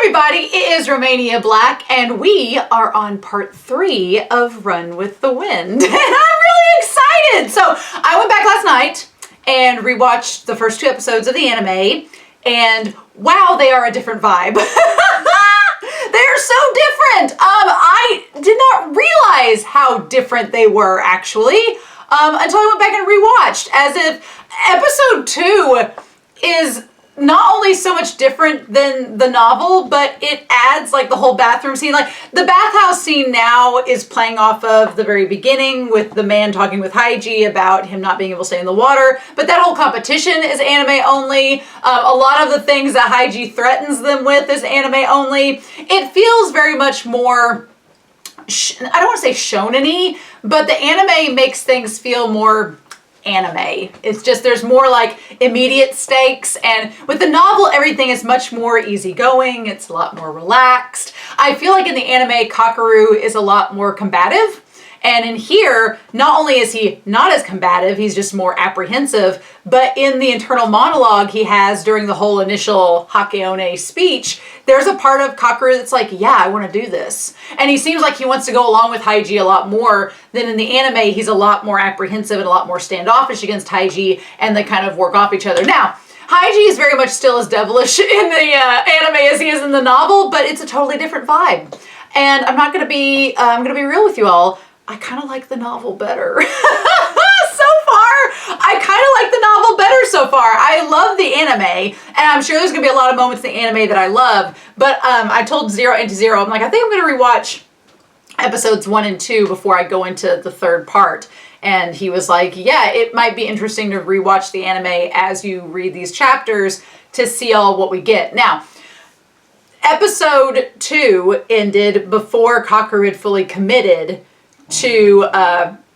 everybody, it is Romania Black, and we are on part 3 of Run with the Wind, and I'm really excited! So, I went back last night and rewatched the first 2 episodes of the anime, and wow, they are a different vibe. They are so different! I did not realize how different they were, actually, until I went back and rewatched, as if episode 2 is not only so much different than the novel, but it adds like the whole bathroom scene. Like the bathhouse scene now is playing off of the very beginning with the man talking with Haiji about him not being able to stay in the water. But that whole competition is anime only. A lot of the things that Haiji threatens them with is anime only. It feels very much more, I don't want to say shonen-y, but the anime makes things feel more anime. It's just, there's more like immediate stakes, and with the novel everything is much more easygoing. It's a lot more relaxed. I feel like in the anime Kakeru is a lot more combative, and in here not only is he not as combative, he's just more apprehensive, but in the internal monologue he has during the whole initial Hakone speech, there's a part of Kakeru that's like, yeah, I want to do this. And he seems like he wants to go along with Haiji a lot more than in the anime. He's a lot more apprehensive and a lot more standoffish against Haiji, and they kind of work off each other. Now, Haiji is very much still as devilish in the anime as he is in the novel, but it's a totally different vibe. And I'm not going to be, I'm going to be real with you all. I kind of like the novel better. So far, I kind of like the novel better so far. I love the anime, and I'm sure there's going to be a lot of moments in the anime that I love, but I told Zero into Zero, I'm like, I think I'm going to rewatch episodes 1 and 2 before I go into the 3rd part. And he was like, yeah, it might be interesting to rewatch the anime as you read these chapters to see all what we get. Now, episode 2 ended before Kakeru had fully committed to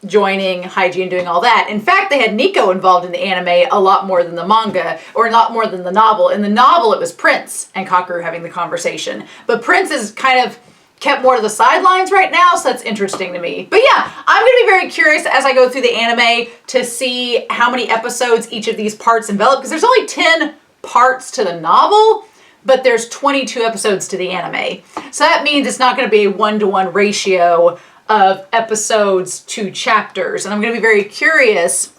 joining Haiji and doing all that. In fact, they had Nico involved in the anime a lot more than the manga, or a lot more than the novel. In the novel, it was Prince and Kakeru having the conversation. But Prince is kind of kept more to the sidelines right now, so that's interesting to me. But yeah, I'm going to be very curious as I go through the anime to see how many episodes each of these parts envelop, because there's only 10 parts to the novel, but there's 22 episodes to the anime. So that means it's not going to be a 1-to-1 ratio of episodes to chapters. And I'm going to be very curious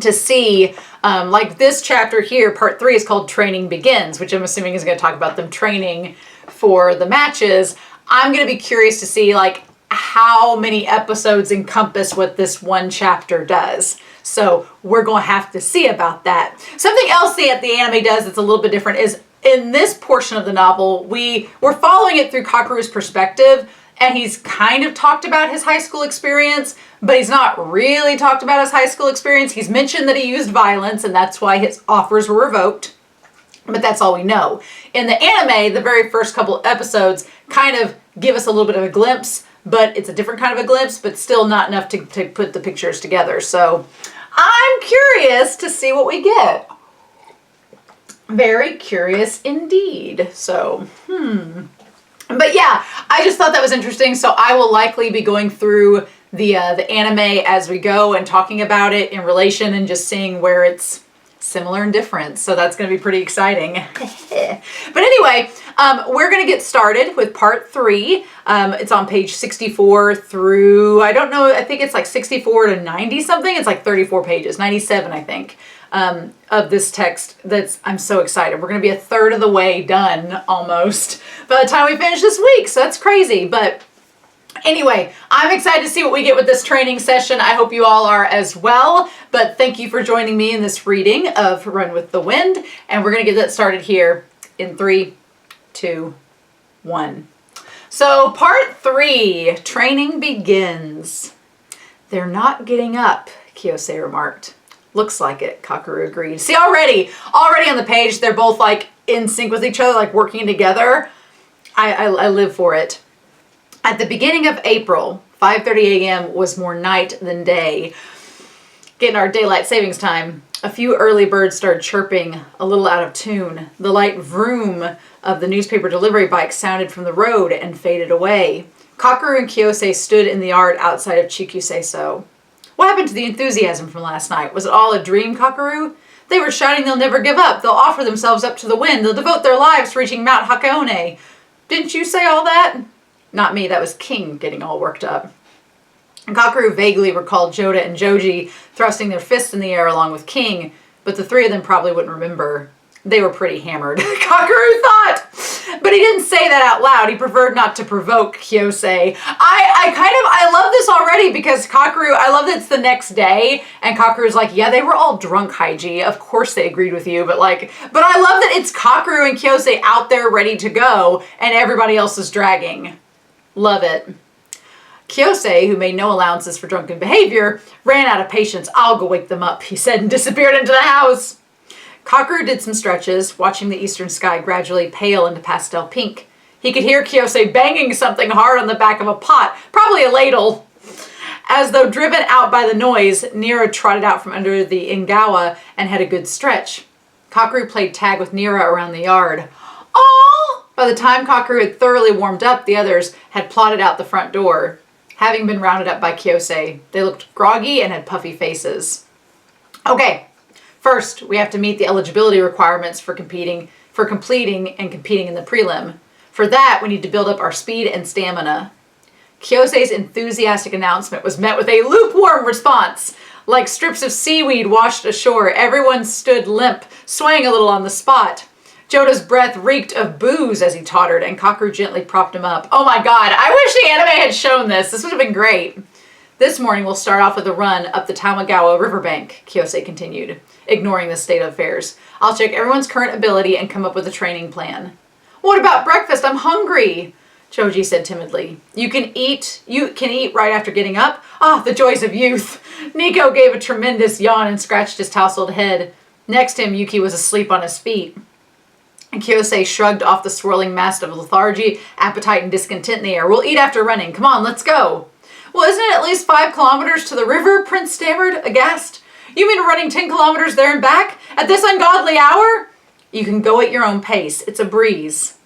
to see, like this chapter here, part 3 is called Training Begins, which I'm assuming is going to talk about them training for the matches. I'm going to be curious to see like how many episodes encompass what this one chapter does. So we're going to have to see about that. Something else that the anime does that's a little bit different is in this portion of the novel, we're following it through Kakeru's perspective, and he's kind of talked about his high school experience, but he's not really talked about his high school experience. He's mentioned that he used violence, and that's why his offers were revoked. But that's all we know. In the anime, the very first couple episodes kind of give us a little bit of a glimpse, but it's a different kind of a glimpse, but still not enough to put the pictures together. So I'm curious to see what we get. Very curious indeed. So, But yeah, I just thought that was interesting, so I will likely be going through the anime as we go and talking about it in relation and just seeing where it's similar and different. So that's going to be pretty exciting. But anyway, we're going to get started with part 3. It's on page 64 through, I don't know, I think it's like 64 to 90 something. It's like 34 pages, 97 I think, of this text. I'm so excited. We're going to be a third of the way done almost by the time we finish this week. So that's crazy. But anyway, I'm excited to see what we get with this training session. I hope you all are as well. But thank you for joining me in this reading of Run with the Wind. And we're going to get that started here in 3, 2, 1. So part 3, Training Begins. They're not getting up, Kiyose remarked. Looks like it, Kakeru agreed. See, already on the page, they're both like in sync with each other, like working together. I live for it. At the beginning of April, 5:30 a.m. was more night than day. Getting our daylight savings time. A few early birds started chirping, a little out of tune. The light vroom of the newspaper delivery bike sounded from the road and faded away. Kakeru and Kiyose stood in the yard outside of Chikuseso. What happened to the enthusiasm from last night? Was it all a dream, Kakeru? They were shouting they'll never give up. They'll offer themselves up to the wind. They'll devote their lives to reaching Mount Hakone. Didn't you say all that? Not me, that was King getting all worked up. Kakeru vaguely recalled Joda and Joji thrusting their fists in the air along with King, but the three of them probably wouldn't remember. They were pretty hammered, Kakeru thought. But he didn't say that out loud. He preferred not to provoke Kyosei. I love this already because Kakeru, I love that it's the next day and Kakeru's like, yeah, they were all drunk, Haiji. Of course they agreed with you, but I love that it's Kakeru and Kyosei out there ready to go and everybody else is dragging. Love it. Kyosei, who made no allowances for drunken behavior, ran out of patience. I'll go wake them up, he said, and disappeared into the house. Kakeru did some stretches, watching the eastern sky gradually pale into pastel pink. He could hear Kyosei banging something hard on the back of a pot, probably a ladle. As though driven out by the noise, Nira trotted out from under the ingawa and had a good stretch. Kakeru played tag with Nira around the yard. Aww! By the time Kakeru had thoroughly warmed up, the others had plodded out the front door. Having been rounded up by Kyosei, they looked groggy and had puffy faces. Okay. First, we have to meet the eligibility requirements for completing and competing in the prelim. For that, we need to build up our speed and stamina. Kyosei's enthusiastic announcement was met with a lukewarm response. Like strips of seaweed washed ashore, everyone stood limp, swaying a little on the spot. Joda's breath reeked of booze as he tottered, and Kakeru gently propped him up. Oh my god, I wish the anime had shown this. This would have been great. This morning we'll start off with a run up the Tamagawa riverbank, Kyosei continued, ignoring the state of affairs. I'll check everyone's current ability and come up with a training plan. What about breakfast? I'm hungry, Joji said timidly. You can eat right after getting up? Ah, the joys of youth. Nico gave a tremendous yawn and scratched his tousled head. Next to him, Yuki was asleep on his feet. And Kyosei shrugged off the swirling mass of lethargy, appetite, and discontent in the air. We'll eat after running. Come on, let's go. Well, isn't it at least 5 kilometers to the river? Prince stammered, aghast. You mean running 10 kilometers there and back? At this ungodly hour? You can go at your own pace. It's a breeze.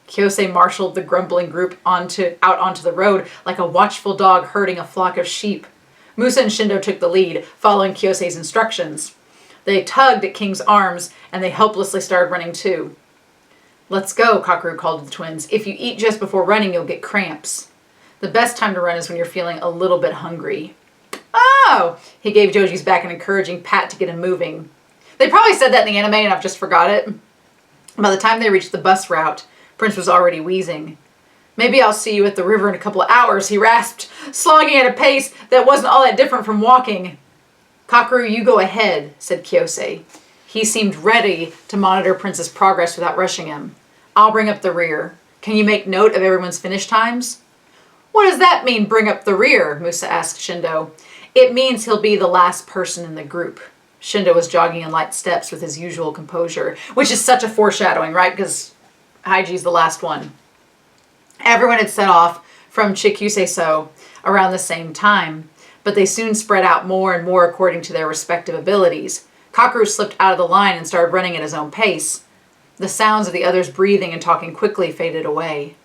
Kyosei marshaled the grumbling group out onto the road like a watchful dog herding a flock of sheep. Musa and Shindo took the lead, following Kyosei's instructions. They tugged at King's arms, and they helplessly started running too. Let's go, Kakeru called to the twins. If you eat just before running, you'll get cramps. The best time to run is when you're feeling a little bit hungry. Oh! He gave Joji's back an encouraging pat to get him moving. They probably said that in the anime and I've just forgot it. By the time they reached the bus route, Prince was already wheezing. Maybe I'll see you at the river in a couple of hours, he rasped, slogging at a pace that wasn't all that different from walking. Kakeru, you go ahead, said Kyosei. He seemed ready to monitor Prince's progress without rushing him. I'll bring up the rear. Can you make note of everyone's finish times? What does that mean, bring up the rear? Musa asked Shindo. It means he'll be the last person in the group. Shindo was jogging in light steps with his usual composure, which is such a foreshadowing, right? Because Haiji's the last one. Everyone had set off from Chikuseso around the same time, but they soon spread out more and more according to their respective abilities. Kakeru slipped out of the line and started running at his own pace. The sounds of the others breathing and talking quickly faded away.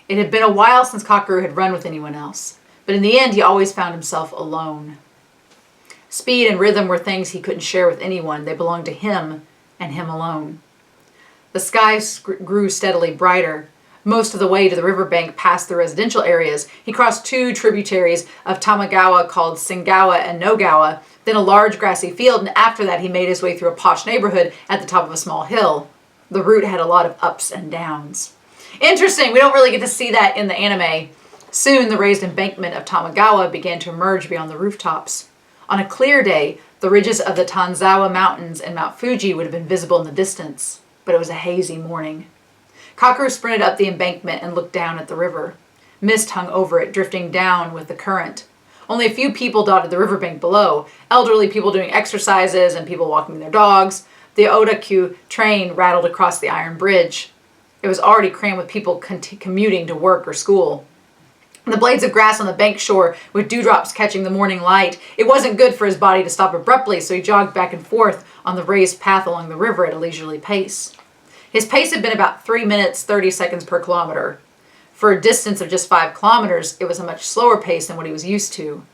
It had been a while since Kakeru had run with anyone else, but in the end he always found himself alone. Speed and rhythm were things he couldn't share with anyone. They belonged to him and him alone. The sky grew steadily brighter. Most of the way to the riverbank past the residential areas, he crossed 2 tributaries of Tamagawa called Sengawa and Nogawa, then a large grassy field, and after that he made his way through a posh neighborhood at the top of a small hill. The route had a lot of ups and downs. Interesting, we don't really get to see that in the anime. Soon the raised embankment of Tamagawa began to emerge beyond the rooftops. On a clear day, the ridges of the Tanzawa Mountains and Mount Fuji would have been visible in the distance, but it was a hazy morning. Kakeru sprinted up the embankment and looked down at the river. Mist hung over it, drifting down with the current. Only a few people dotted the riverbank below, elderly people doing exercises and people walking their dogs. The Odakyu train rattled across the iron bridge. It was already crammed with people commuting to work or school. The blades of grass on the bank shore with dewdrops catching the morning light. It wasn't good for his body to stop abruptly, so he jogged back and forth on the raised path along the river at a leisurely pace. His pace had been about 3 minutes, 30 seconds per kilometer. For a distance of just 5 kilometers, it was a much slower pace than what he was used to.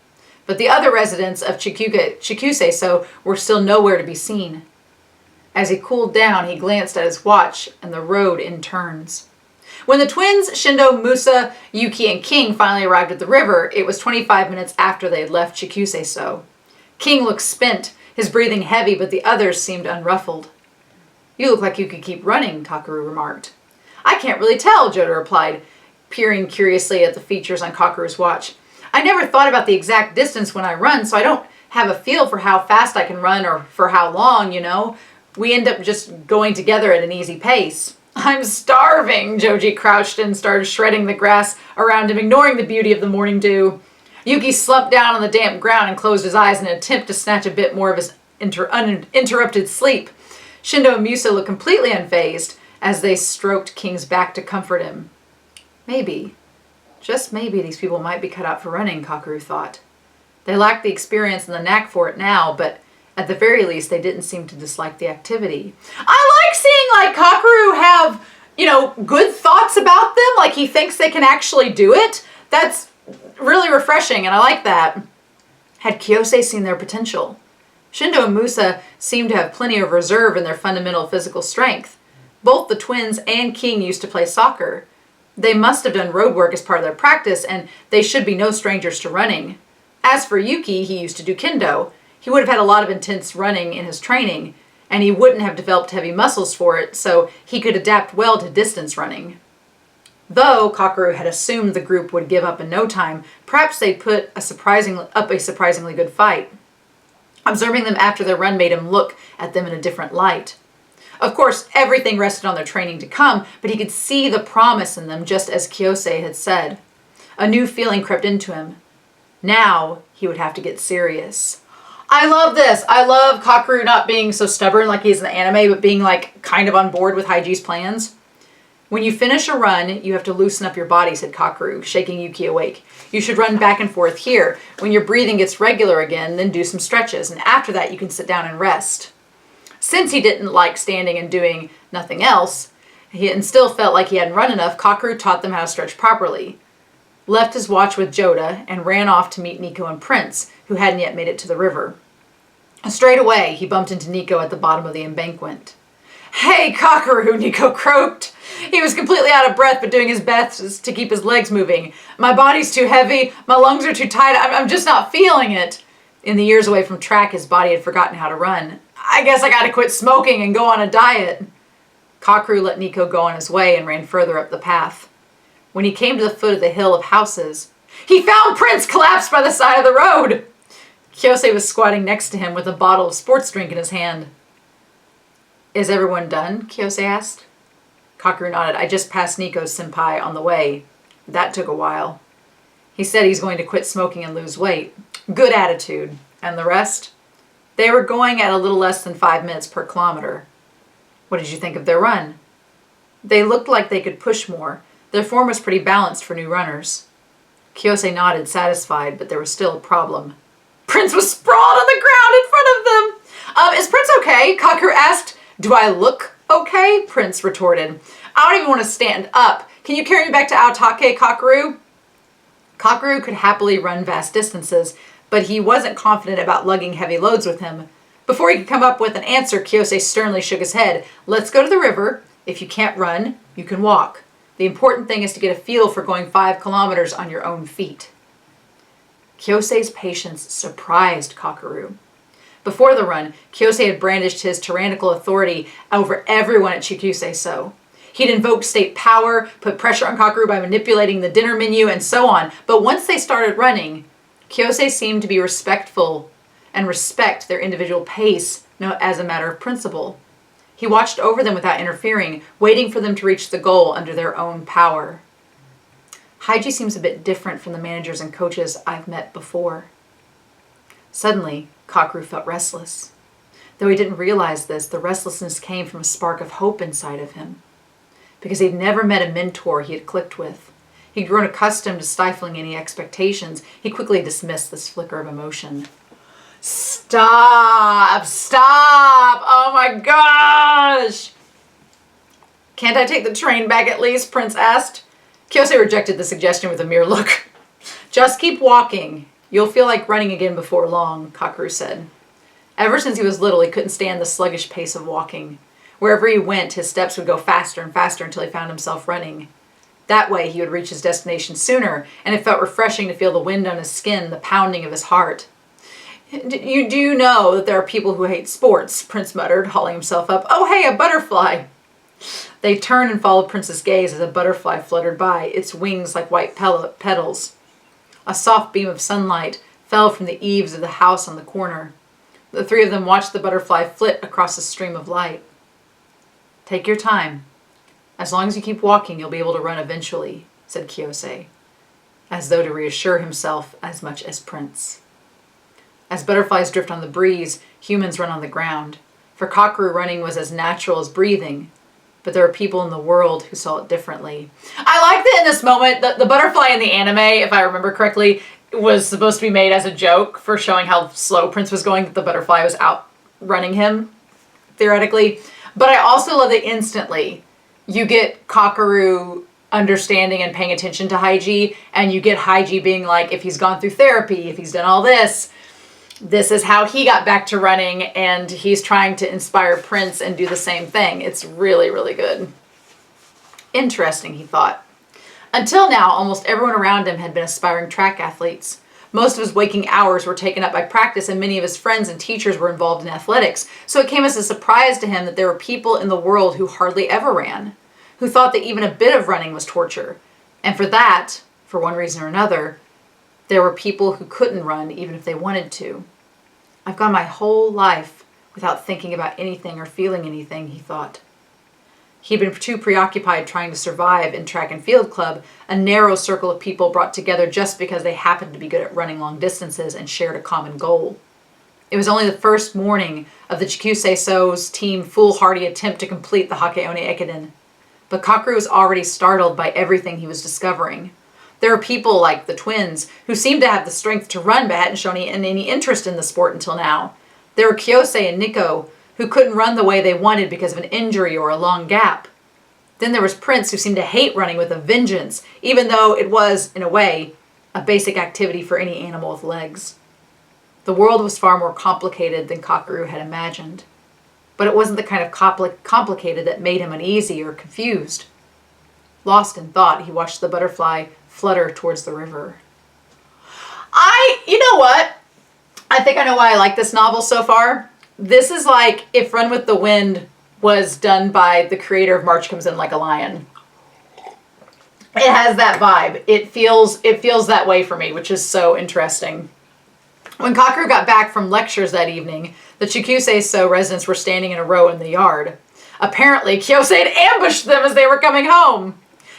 But the other residents of Chikuseso were still nowhere to be seen. As he cooled down, he glanced at his watch and the road in turns. When the twins, Shindo, Musa, Yuki, and King finally arrived at the river, it was 25 minutes after they had left Chikuse-so. King looked spent, his breathing heavy, but the others seemed unruffled. "You look like you could keep running," Kakeru remarked. "I can't really tell," Joda replied, peering curiously at the features on Kakeru's watch. "I never thought about the exact distance when I run, so I don't have a feel for how fast I can run or for how long, you know. We end up just going together at an easy pace." "I'm starving," Joji crouched and started shredding the grass around him, ignoring the beauty of the morning dew. Yuki slumped down on the damp ground and closed his eyes in an attempt to snatch a bit more of his uninterrupted sleep. Shindo and Musa looked completely unfazed as they stroked King's back to comfort him. Maybe, just maybe, these people might be cut out for running, Kakeru thought. They lacked the experience and the knack for it now, but at the very least, they didn't seem to dislike the activity. I like seeing, Kakeru have, good thoughts about them, like he thinks they can actually do it. That's really refreshing, and I like that. Had Kiyose seen their potential? Shindo and Musa seemed to have plenty of reserve in their fundamental physical strength. Both the twins and King used to play soccer. They must have done road work as part of their practice, and they should be no strangers to running. As for Yuki, he used to do kendo. He would have had a lot of intense running in his training, and he wouldn't have developed heavy muscles for it, so he could adapt well to distance running. Though Kakeru had assumed the group would give up in no time, perhaps they'd put up a surprisingly good fight. Observing them after their run made him look at them in a different light. Of course, everything rested on their training to come, but he could see the promise in them, just as Kiyose had said. A new feeling crept into him. Now he would have to get serious. I love this. I love Kakeru not being so stubborn like he's in the anime, but being kind of on board with Haiji's plans. "When you finish a run, you have to loosen up your body," said Kakeru, shaking Yuki awake. "You should run back and forth here. When your breathing gets regular again, then do some stretches, and after that you can sit down and rest." Since he didn't like standing and doing nothing else, and still felt like he hadn't run enough, Kakeru taught them how to stretch properly. Left his watch with Joda and ran off to meet Nico and Prince, who hadn't yet made it to the river. Straight away, he bumped into Nico at the bottom of the embankment. "Hey, Kakeru," Nico croaked. He was completely out of breath, but doing his best to keep his legs moving. "My body's too heavy, my lungs are too tight, I'm just not feeling it." In the years away from track, his body had forgotten how to run. "I guess I gotta quit smoking and go on a diet." Kakeru let Nico go on his way and ran further up the path. When he came to the foot of the hill of houses, he found Prince collapsed by the side of the road. Kiyose was squatting next to him with a bottle of sports drink in his hand. "Is everyone done?" Kiyose asked. Kakeru nodded. "I just passed Nico's senpai on the way. That took a while. He said he's going to quit smoking and lose weight. Good attitude. And the rest?" They were going at a little less than 5 minutes per kilometer. "What did you think of their run?" "They looked like they could push more. Their form was pretty balanced for new runners." Kiyose nodded, satisfied, but there was still a problem. Prince was sprawled on the ground in front of them. "Is Prince okay?" Kakeru asked. "Do I look okay?" Prince retorted. "I don't even want to stand up. Can you carry me back to Aotake, Kakeru?" Kakeru could happily run vast distances, but he wasn't confident about lugging heavy loads with him. Before he could come up with an answer, Kiyose sternly shook his head. "Let's go to the river. If you can't run, you can walk. The important thing is to get a feel for going 5 kilometers on your own feet." Kyose's patience surprised Kakeru. Before the run, Kiyose had brandished his tyrannical authority over everyone at Chikuse-so. He'd invoked state power, put pressure on Kakeru by manipulating the dinner menu, and so on. But once they started running, Kiyose seemed to be respectful and respect their individual pace as a matter of principle. He watched over them without interfering, waiting for them to reach the goal under their own power. Haiji seems a bit different from the managers and coaches I've met before. Suddenly, Kakeru felt restless. Though he didn't realize this, the restlessness came from a spark of hope inside of him. Because he'd never met a mentor he had clicked with. He'd grown accustomed to stifling any expectations. He quickly dismissed this flicker of emotion. "Stop! Stop! Oh my gosh!" "Can't I take the train back at least?" Prince asked. Kiyose rejected the suggestion with a mere look. "Just keep walking. You'll feel like running again before long," Kakeru said. Ever since he was little, he couldn't stand the sluggish pace of walking. Wherever he went, his steps would go faster and faster until he found himself running. That way he would reach his destination sooner, and it felt refreshing to feel the wind on his skin, the pounding of his heart. Do you know that there are people who hate sports? Prince muttered, hauling himself up. Oh, hey, a butterfly! They turned and followed Prince's gaze as a butterfly fluttered by, its wings like white petals. A soft beam of sunlight fell from the eaves of the house on the corner. The three of them watched the butterfly flit across a stream of light. Take your time. As long as you keep walking, you'll be able to run eventually, said Kiyose, as though to reassure himself as much as Prince. As butterflies drift on the breeze, humans run on the ground. For Kakeru, running was as natural as breathing, but there are people in the world who saw it differently. I like that in this moment, the butterfly in the anime, if I remember correctly, was supposed to be made as a joke for showing how slow Prince was going, that the butterfly was outrunning him, theoretically. But I also love that instantly you get Kakeru understanding and paying attention to Haiji, and you get Haiji being like, if he's gone through therapy, if he's done all this, this is how he got back to running, and he's trying to inspire Prince and do the same thing. It's really, really good. Interesting, he thought. Until now, almost everyone around him had been aspiring track athletes. Most of his waking hours were taken up by practice, and many of his friends and teachers were involved in athletics, so it came as a surprise to him that there were people in the world who hardly ever ran, who thought that even a bit of running was torture. And for that, for one reason or another, there were people who couldn't run even if they wanted to. I've gone my whole life without thinking about anything or feeling anything, he thought. He'd been too preoccupied trying to survive in track and field club, a narrow circle of people brought together just because they happened to be good at running long distances and shared a common goal. It was only the first morning of the Chikusei-so's team's foolhardy attempt to complete the Hakone Ekiden, but Kakeru was already startled by everything he was discovering. There were people like the twins who seemed to have the strength to run but hadn't shown any interest in the sport until now. There were Kiyose and Nico who couldn't run the way they wanted because of an injury or a long gap. Then there was Prince, who seemed to hate running with a vengeance, even though it was, in a way, a basic activity for any animal with legs. The world was far more complicated than Kakeru had imagined. But it wasn't the kind of complicated that made him uneasy or confused. Lost in thought, he watched the butterfly flutter towards the river. You know what? I think I know why I like this novel so far. This is like if Run with the Wind was done by the creator of March Comes In Like a Lion. It has that vibe. It feels that way for me, which is so interesting. When Kakeru got back from lectures that evening, the Chikusei-so residents were standing in a row in the yard. Apparently, Kiyose had ambushed them as they were coming home.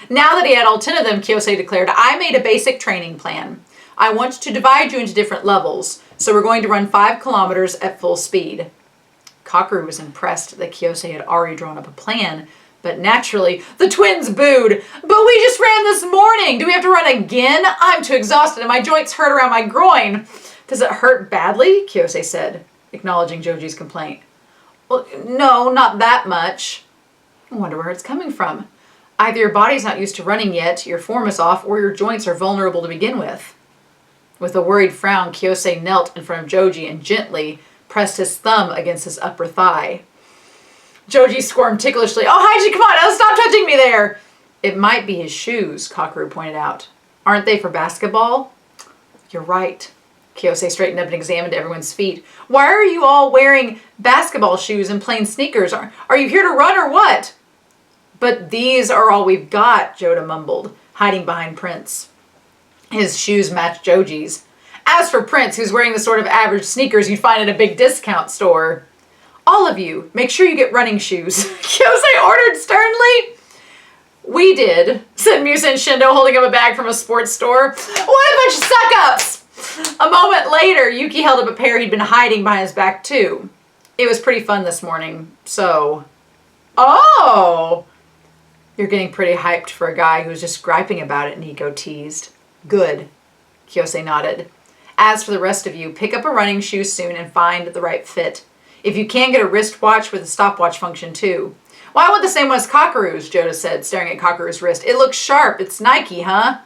Now that he had all 10 of them, Kiyose declared, I made a basic training plan. I want to divide you into different levels, so we're going to run 5 kilometers at full speed. Kakeru was impressed that Kiyose had already drawn up a plan, but naturally, the twins booed. But we just ran this morning! Do we have to run again? I'm too exhausted and my joints hurt around my groin. Does it hurt badly? Kiyose said, acknowledging Joji's complaint. Well, no, not that much. I wonder where it's coming from. Either your body's not used to running yet, your form is off, or your joints are vulnerable to begin with. With a worried frown, Kiyose knelt in front of Joji and gently pressed his thumb against his upper thigh. Joji squirmed ticklishly. Oh, Haiji, come on, stop touching me there! It might be his shoes, Kakeru pointed out. Aren't they for basketball? You're right. Kiyose straightened up and examined everyone's feet. Why are you all wearing basketball shoes and plain sneakers? Are you here to run or what? But these are all we've got, Joda mumbled, hiding behind Prince. His shoes matched Joji's. As for Prince, who's wearing the sort of average sneakers you'd find at a big discount store. All of you, make sure you get running shoes, Kiyose ordered sternly. We did, said Musa and Shindo, holding up a bag from a sports store. What a bunch of suck-ups! A moment later, Yuki held up a pair he'd been hiding behind his back, too. It was pretty fun this morning, so... Oh! You're getting pretty hyped for a guy who's just griping about it, Nico teased. Good, Kiyose nodded. As for the rest of you, pick up a running shoe soon and find the right fit. If you can, get a wristwatch with a stopwatch function, too. Well, I want the same one as Kakeru's, Joda said, staring at Kakeru's wrist. It looks sharp. It's Nike, huh?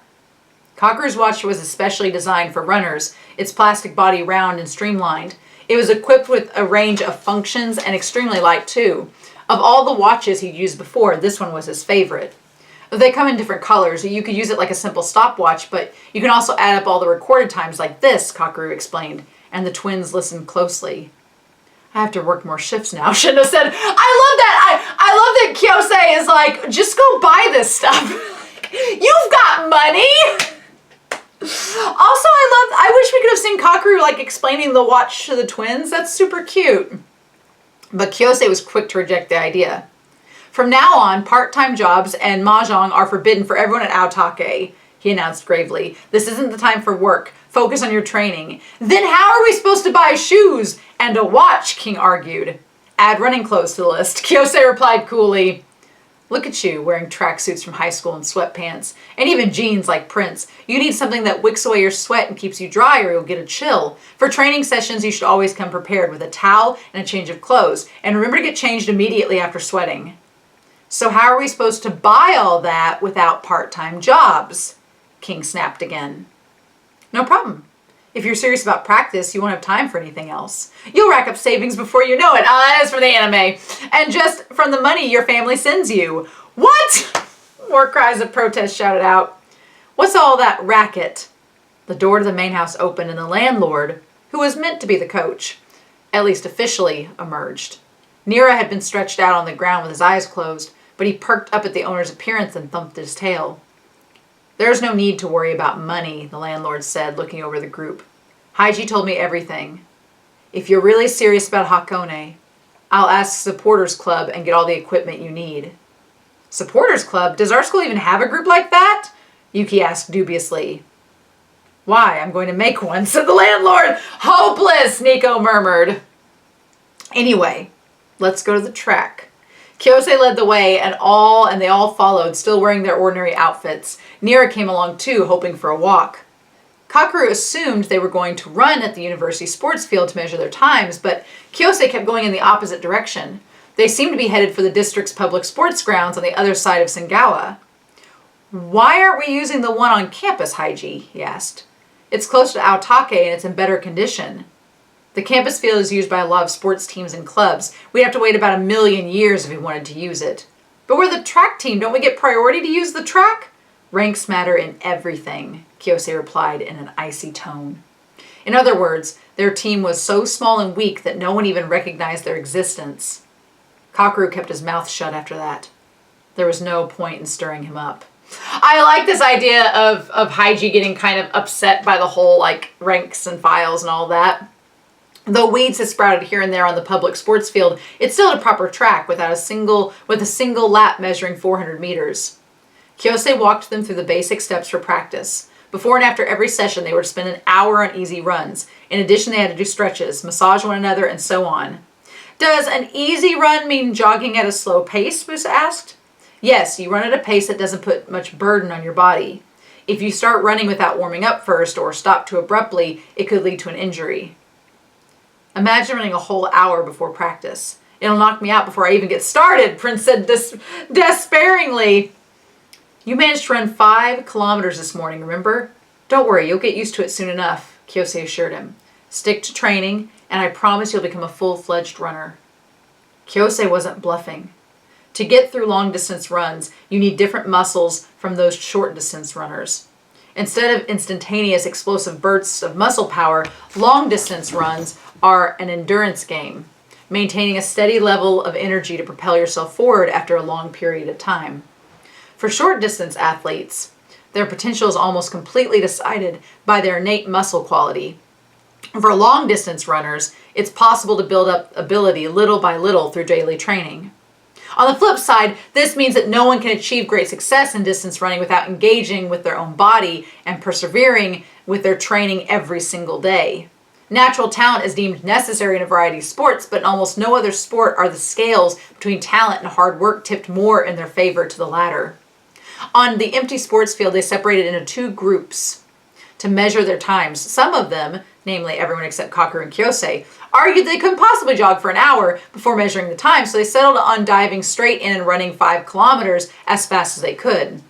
Kakeru's watch was especially designed for runners, its plastic body round and streamlined. It was equipped with a range of functions and extremely light, too. Of all the watches he'd used before, this one was his favorite. They come in different colors. You could use it like a simple stopwatch, but you can also add up all the recorded times like this, Kakeru explained, and the twins listened closely. I have to work more shifts now. Shouldn't have said. I love that. I love that Kyosei is like, just go buy this stuff. You've got money. Also, I wish we could have seen Kakeru like explaining the watch to the twins. That's super cute. But Kyosei was quick to reject the idea. From now on, part-time jobs and mahjong are forbidden for everyone at Aotake, he announced gravely. This isn't the time for work. Focus on your training. Then how are we supposed to buy shoes and a watch? King argued. Add running clothes to the list. Kyosei replied coolly. Look at you, wearing tracksuits from high school and sweatpants, and even jeans like Prince. You need something that wicks away your sweat and keeps you dry or you'll get a chill. For training sessions, you should always come prepared with a towel and a change of clothes. And remember to get changed immediately after sweating. So how are we supposed to buy all that without part-time jobs? King snapped again. No problem. If you're serious about practice, you won't have time for anything else. You'll rack up savings before you know it. That is from the anime. And just from the money your family sends you. What? More cries of protest shouted out. What's all that racket? The door to the main house opened and the landlord, who was meant to be the coach, at least officially, emerged. Nira had been stretched out on the ground with his eyes closed, but he perked up at the owner's appearance and thumped his tail. There's no need to worry about money, the landlord said, looking over the group. Haiji told me everything. If you're really serious about Hakone, I'll ask Supporters Club and get all the equipment you need. Supporters Club? Does our school even have a group like that? Yuki asked dubiously. Why, I'm going to make one, said the landlord. Hopeless, Nico murmured. Anyway, let's go to the track. Kyosei led the way and they all followed, still wearing their ordinary outfits. Nira came along too, hoping for a walk. Kakeru assumed they were going to run at the university sports field to measure their times, but Kyosei kept going in the opposite direction. They seemed to be headed for the district's public sports grounds on the other side of Sengawa. Why aren't we using the one on campus, Haiji? He asked. It's close to Aotake and it's in better condition. The campus field is used by a lot of sports teams and clubs. We'd have to wait about 1,000,000 years if we wanted to use it. But we're the track team. Don't we get priority to use the track? Ranks matter in everything, Kyosei replied in an icy tone. In other words, their team was so small and weak that no one even recognized their existence. Kakeru kept his mouth shut after that. There was no point in stirring him up. I like this idea of Haiji getting kind of upset by the whole like ranks and files and all that. Though weeds have sprouted here and there on the public sports field, it's still a proper track with a single lap measuring 400 meters. Kyosei walked them through the basic steps for practice. Before and after every session, they would spend an hour on easy runs. In addition, they had to do stretches, massage one another, and so on. Does an easy run mean jogging at a slow pace? Musa asked. Yes, you run at a pace that doesn't put much burden on your body. If you start running without warming up first or stop too abruptly, it could lead to an injury. Imagine running a whole hour before practice. It'll knock me out before I even get started, Prince said despairingly. You managed to run 5 kilometers this morning, remember? Don't worry, you'll get used to it soon enough, Kyosei assured him. Stick to training, and I promise you'll become a full-fledged runner. Kyosei wasn't bluffing. To get through long-distance runs, you need different muscles from those short-distance runners. Instead of instantaneous explosive bursts of muscle power, long-distance runs are an endurance game, maintaining a steady level of energy to propel yourself forward after a long period of time. For short-distance athletes, their potential is almost completely decided by their innate muscle quality. For long-distance runners, it's possible to build up ability little by little through daily training. On the flip side, this means that no one can achieve great success in distance running without engaging with their own body and persevering with their training every single day. Natural talent is deemed necessary in a variety of sports, but in almost no other sport are the scales between talent and hard work tipped more in their favor to the latter. On the empty sports field, they separated into 2 groups to measure their times. Some of them, namely everyone except Kakeru and Kyosei, argued they couldn't possibly jog for an hour before measuring the time, so they settled on diving straight in and running 5 kilometers as fast as they could.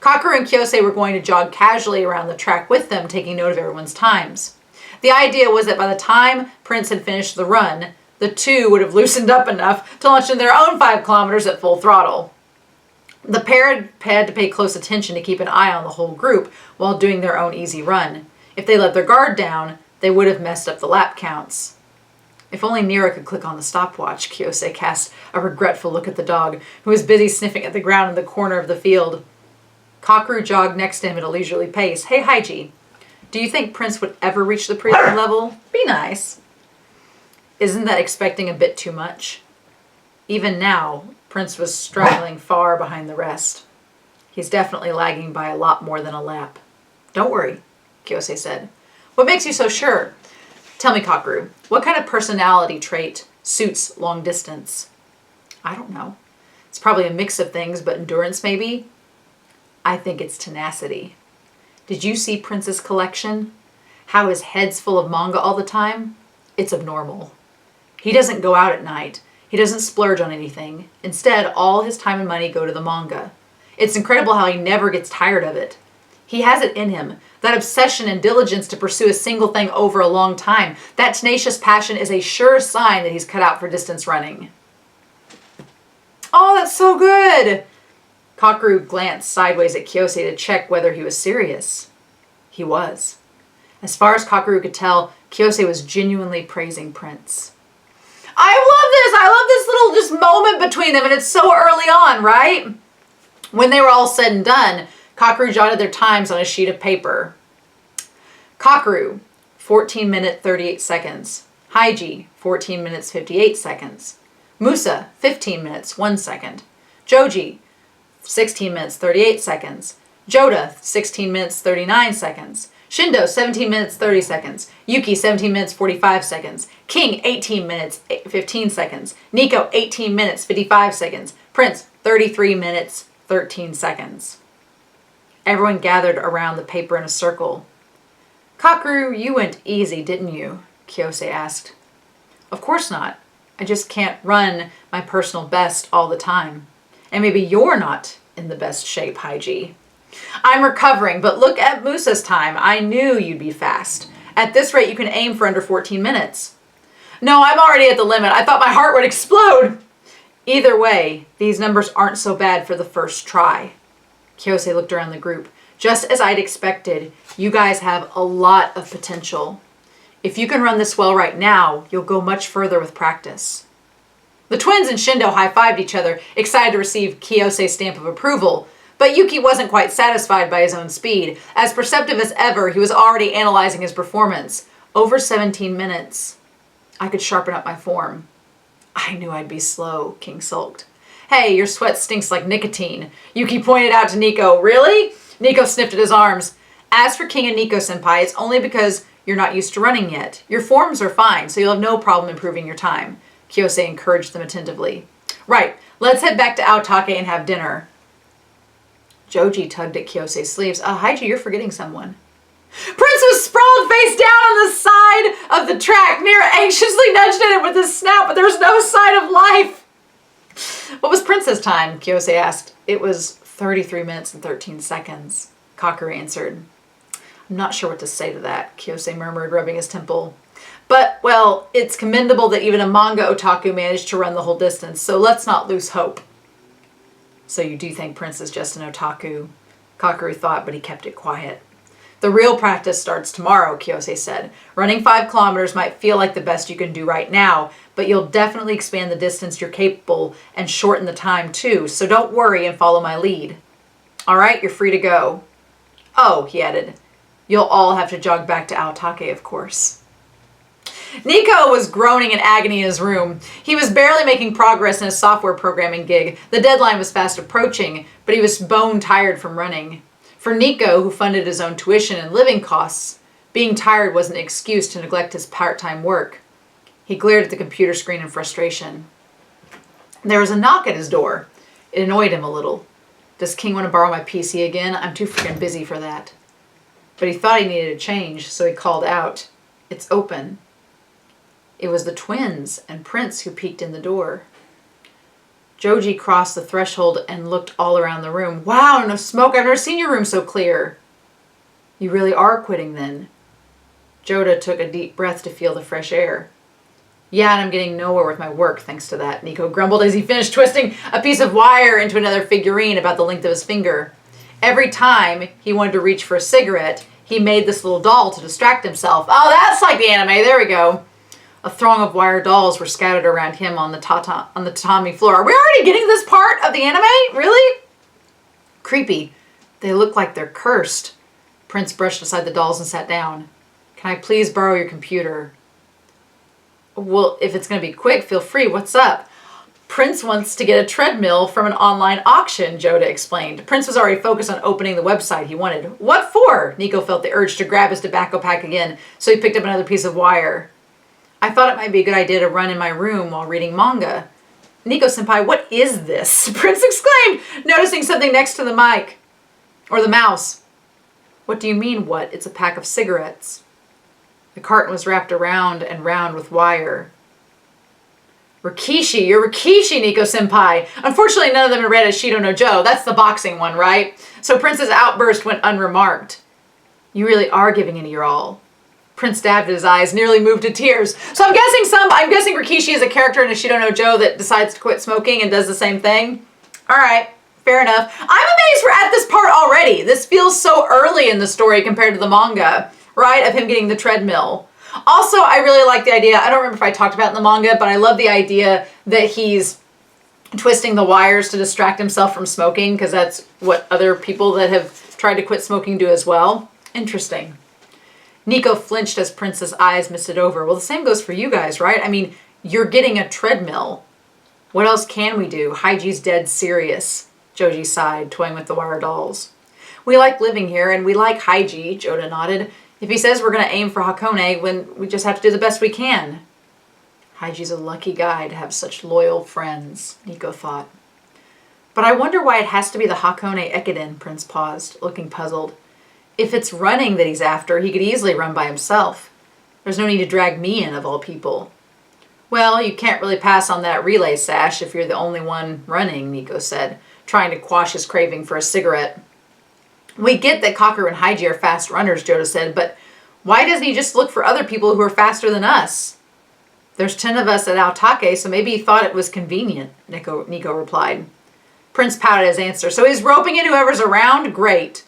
Kakeru and Kyosei were going to jog casually around the track with them, taking note of everyone's times. The idea was that by the time Prince had finished the run, the 2 would have loosened up enough to launch in their own 5 kilometers at full throttle. The pair had to pay close attention to keep an eye on the whole group while doing their own easy run. If they let their guard down, they would have messed up the lap counts. If only Nira could click on the stopwatch, Kiyose cast a regretful look at the dog, who was busy sniffing at the ground in the corner of the field. Kakeru jogged next to him at a leisurely pace. Hey, Haiji, do you think Prince would ever reach the premium level? Be nice. Isn't that expecting a bit too much? Even now, Prince was straggling far behind the rest. He's definitely lagging by a lot more than a lap. Don't worry, Kiyose said. What makes you so sure? Tell me, Kakeru, what kind of personality trait suits long distance? I don't know. It's probably a mix of things, but endurance maybe? I think it's tenacity. Did you see Prince's collection? How his head's full of manga all the time? It's abnormal. He doesn't go out at night. He doesn't splurge on anything. Instead, all his time and money go to the manga. It's incredible how he never gets tired of it. He has it in him, that obsession and diligence to pursue a single thing over a long time. That tenacious passion is a sure sign that he's cut out for distance running. Oh, that's so good! Kakeru glanced sideways at Kiyose to check whether he was serious. He was. As far as Kakeru could tell, Kiyose was genuinely praising Prince. I love this! I love this little just moment between them, and it's so early on, right? When they were all said and done, Kakeru jotted their times on a sheet of paper. Kakeru, 14 minutes 38 seconds. Haiji, 14 minutes 58 seconds. Musa, 15 minutes 1 second. Joji, 16 minutes 38 seconds. Joda, 16 minutes 39 seconds. Shindo, 17 minutes 30 seconds. Yuki, 17 minutes 45 seconds. King, 18 minutes 15 seconds. Nico, 18 minutes 55 seconds. Prince, 33 minutes 13 seconds. Everyone gathered around the paper in a circle. Kakeru, you went easy, didn't you? Kiyose asked. Of course not. I just can't run my personal best all the time. And maybe you're not in the best shape, Haiji. I'm recovering, but look at Musa's time. I knew you'd be fast. At this rate, you can aim for under 14 minutes. No, I'm already at the limit. I thought my heart would explode. Either way, these numbers aren't so bad for the first try. Kiyose looked around the group. Just as I'd expected, you guys have a lot of potential. If you can run this well right now, you'll go much further with practice. The twins and Shindo high-fived each other, excited to receive Kiyose's stamp of approval, but Yuki wasn't quite satisfied by his own speed. As perceptive as ever, he was already analyzing his performance. Over 17 minutes. I could sharpen up my form. I knew I'd be slow, King sulked. Hey, your sweat stinks like nicotine. Yuki pointed out to Nico. Really? Nico sniffed at his arms. As for King and Nico-senpai, it's only because you're not used to running yet. Your forms are fine, so you'll have no problem improving your time. Kiyose encouraged them attentively. Right, let's head back to Aotake and have dinner. Joji tugged at Kiyose's sleeves. Haiji, you're forgetting someone. Prince was sprawled face down on the side of the track. Mira anxiously nudged at it with a snout, but there was no sign of life. What was Prince's time? Kiyose asked. It was 33 minutes and 13 seconds. Kakeru answered. I'm not sure what to say to that, Kiyose murmured, rubbing his temple. But, well, it's commendable that even a manga otaku managed to run the whole distance, so let's not lose hope. So you do think Prince is just an otaku? Kakeru thought, but he kept it quiet. The real practice starts tomorrow, Kiyose said. Running 5 kilometers might feel like the best you can do right now, but you'll definitely expand the distance you're capable and shorten the time too, so don't worry and follow my lead. All right, you're free to go. Oh, he added, you'll all have to jog back to Aotake, of course. Nico was groaning in agony in his room. He was barely making progress in his software programming gig. The deadline was fast approaching, but he was bone tired from running. For Nico, who funded his own tuition and living costs, being tired wasn't an excuse to neglect his part-time work. He glared at the computer screen in frustration. There was a knock at his door. It annoyed him a little. Does King want to borrow my PC again? I'm too freaking busy for that. But he thought he needed a change, so he called out, It's open. It was the twins and Prince who peeked in the door. Joji crossed the threshold and looked all around the room. Wow, no smoke. I've never seen your room so clear. You really are quitting then. Joda took a deep breath to feel the fresh air. Yeah, and I'm getting nowhere with my work thanks to that, Nico grumbled as he finished twisting a piece of wire into another figurine about the length of his finger. Every time he wanted to reach for a cigarette, he made this little doll to distract himself. Oh, that's like the anime. There we go. A throng of wire dolls were scattered around him on the tatami floor. Are we already getting this part of the anime? Really? Creepy. They look like they're cursed. Prince brushed aside the dolls and sat down. Can I please borrow your computer? Well, if it's going to be quick, feel free. What's up? Prince wants to get a treadmill from an online auction, Joda explained. Prince was already focused on opening the website he wanted. What for? Nico felt the urge to grab his tobacco pack again, so he picked up another piece of wire. I thought it might be a good idea to run in my room while reading manga. Nico-senpai, what is this? Prince exclaimed, noticing something next to the mic. Or the mouse. What do you mean, what? It's a pack of cigarettes. The carton was wrapped around and round with wire. Rikishi, you're Rikishi, Nico-senpai. Unfortunately, none of them had read Ashido no Joe. That's the boxing one, right? So Prince's outburst went unremarked. You really are giving it your all. Prince dabbed at his eyes, nearly moved to tears. So I'm guessing Rikishi is a character in Ashido no Joe that decides to quit smoking and does the same thing. All right, fair enough. I'm amazed we're at this part already. This feels so early in the story compared to the manga, right? Of him getting the treadmill. Also, I really like the idea, I don't remember if I talked about it in the manga, but I love the idea that he's twisting the wires to distract himself from smoking, because that's what other people that have tried to quit smoking do as well. Interesting. Nico flinched as Prince's eyes misted over. Well, the same goes for you guys, right? I mean, you're getting a treadmill. What else can we do? Haiji's dead serious, Joji sighed, toying with the wire dolls. We like living here, and we like Haiji, Joda nodded. If he says we're going to aim for Hakone, we just have to do the best we can. Haiji's a lucky guy to have such loyal friends, Nico thought. But I wonder why it has to be the Hakone Ekiden, Prince paused, looking puzzled. If it's running that he's after, he could easily run by himself. There's no need to drag me in, of all people. Well, you can't really pass on that relay sash if you're the only one running, Nico said, trying to quash his craving for a cigarette. We get that Kakeru and Haiji are fast runners, Joda said, but why doesn't he just look for other people who are faster than us? There's 10 of us at Aotake, so maybe he thought it was convenient, Nico replied. Prince pouted his answer. So he's roping in whoever's around? Great.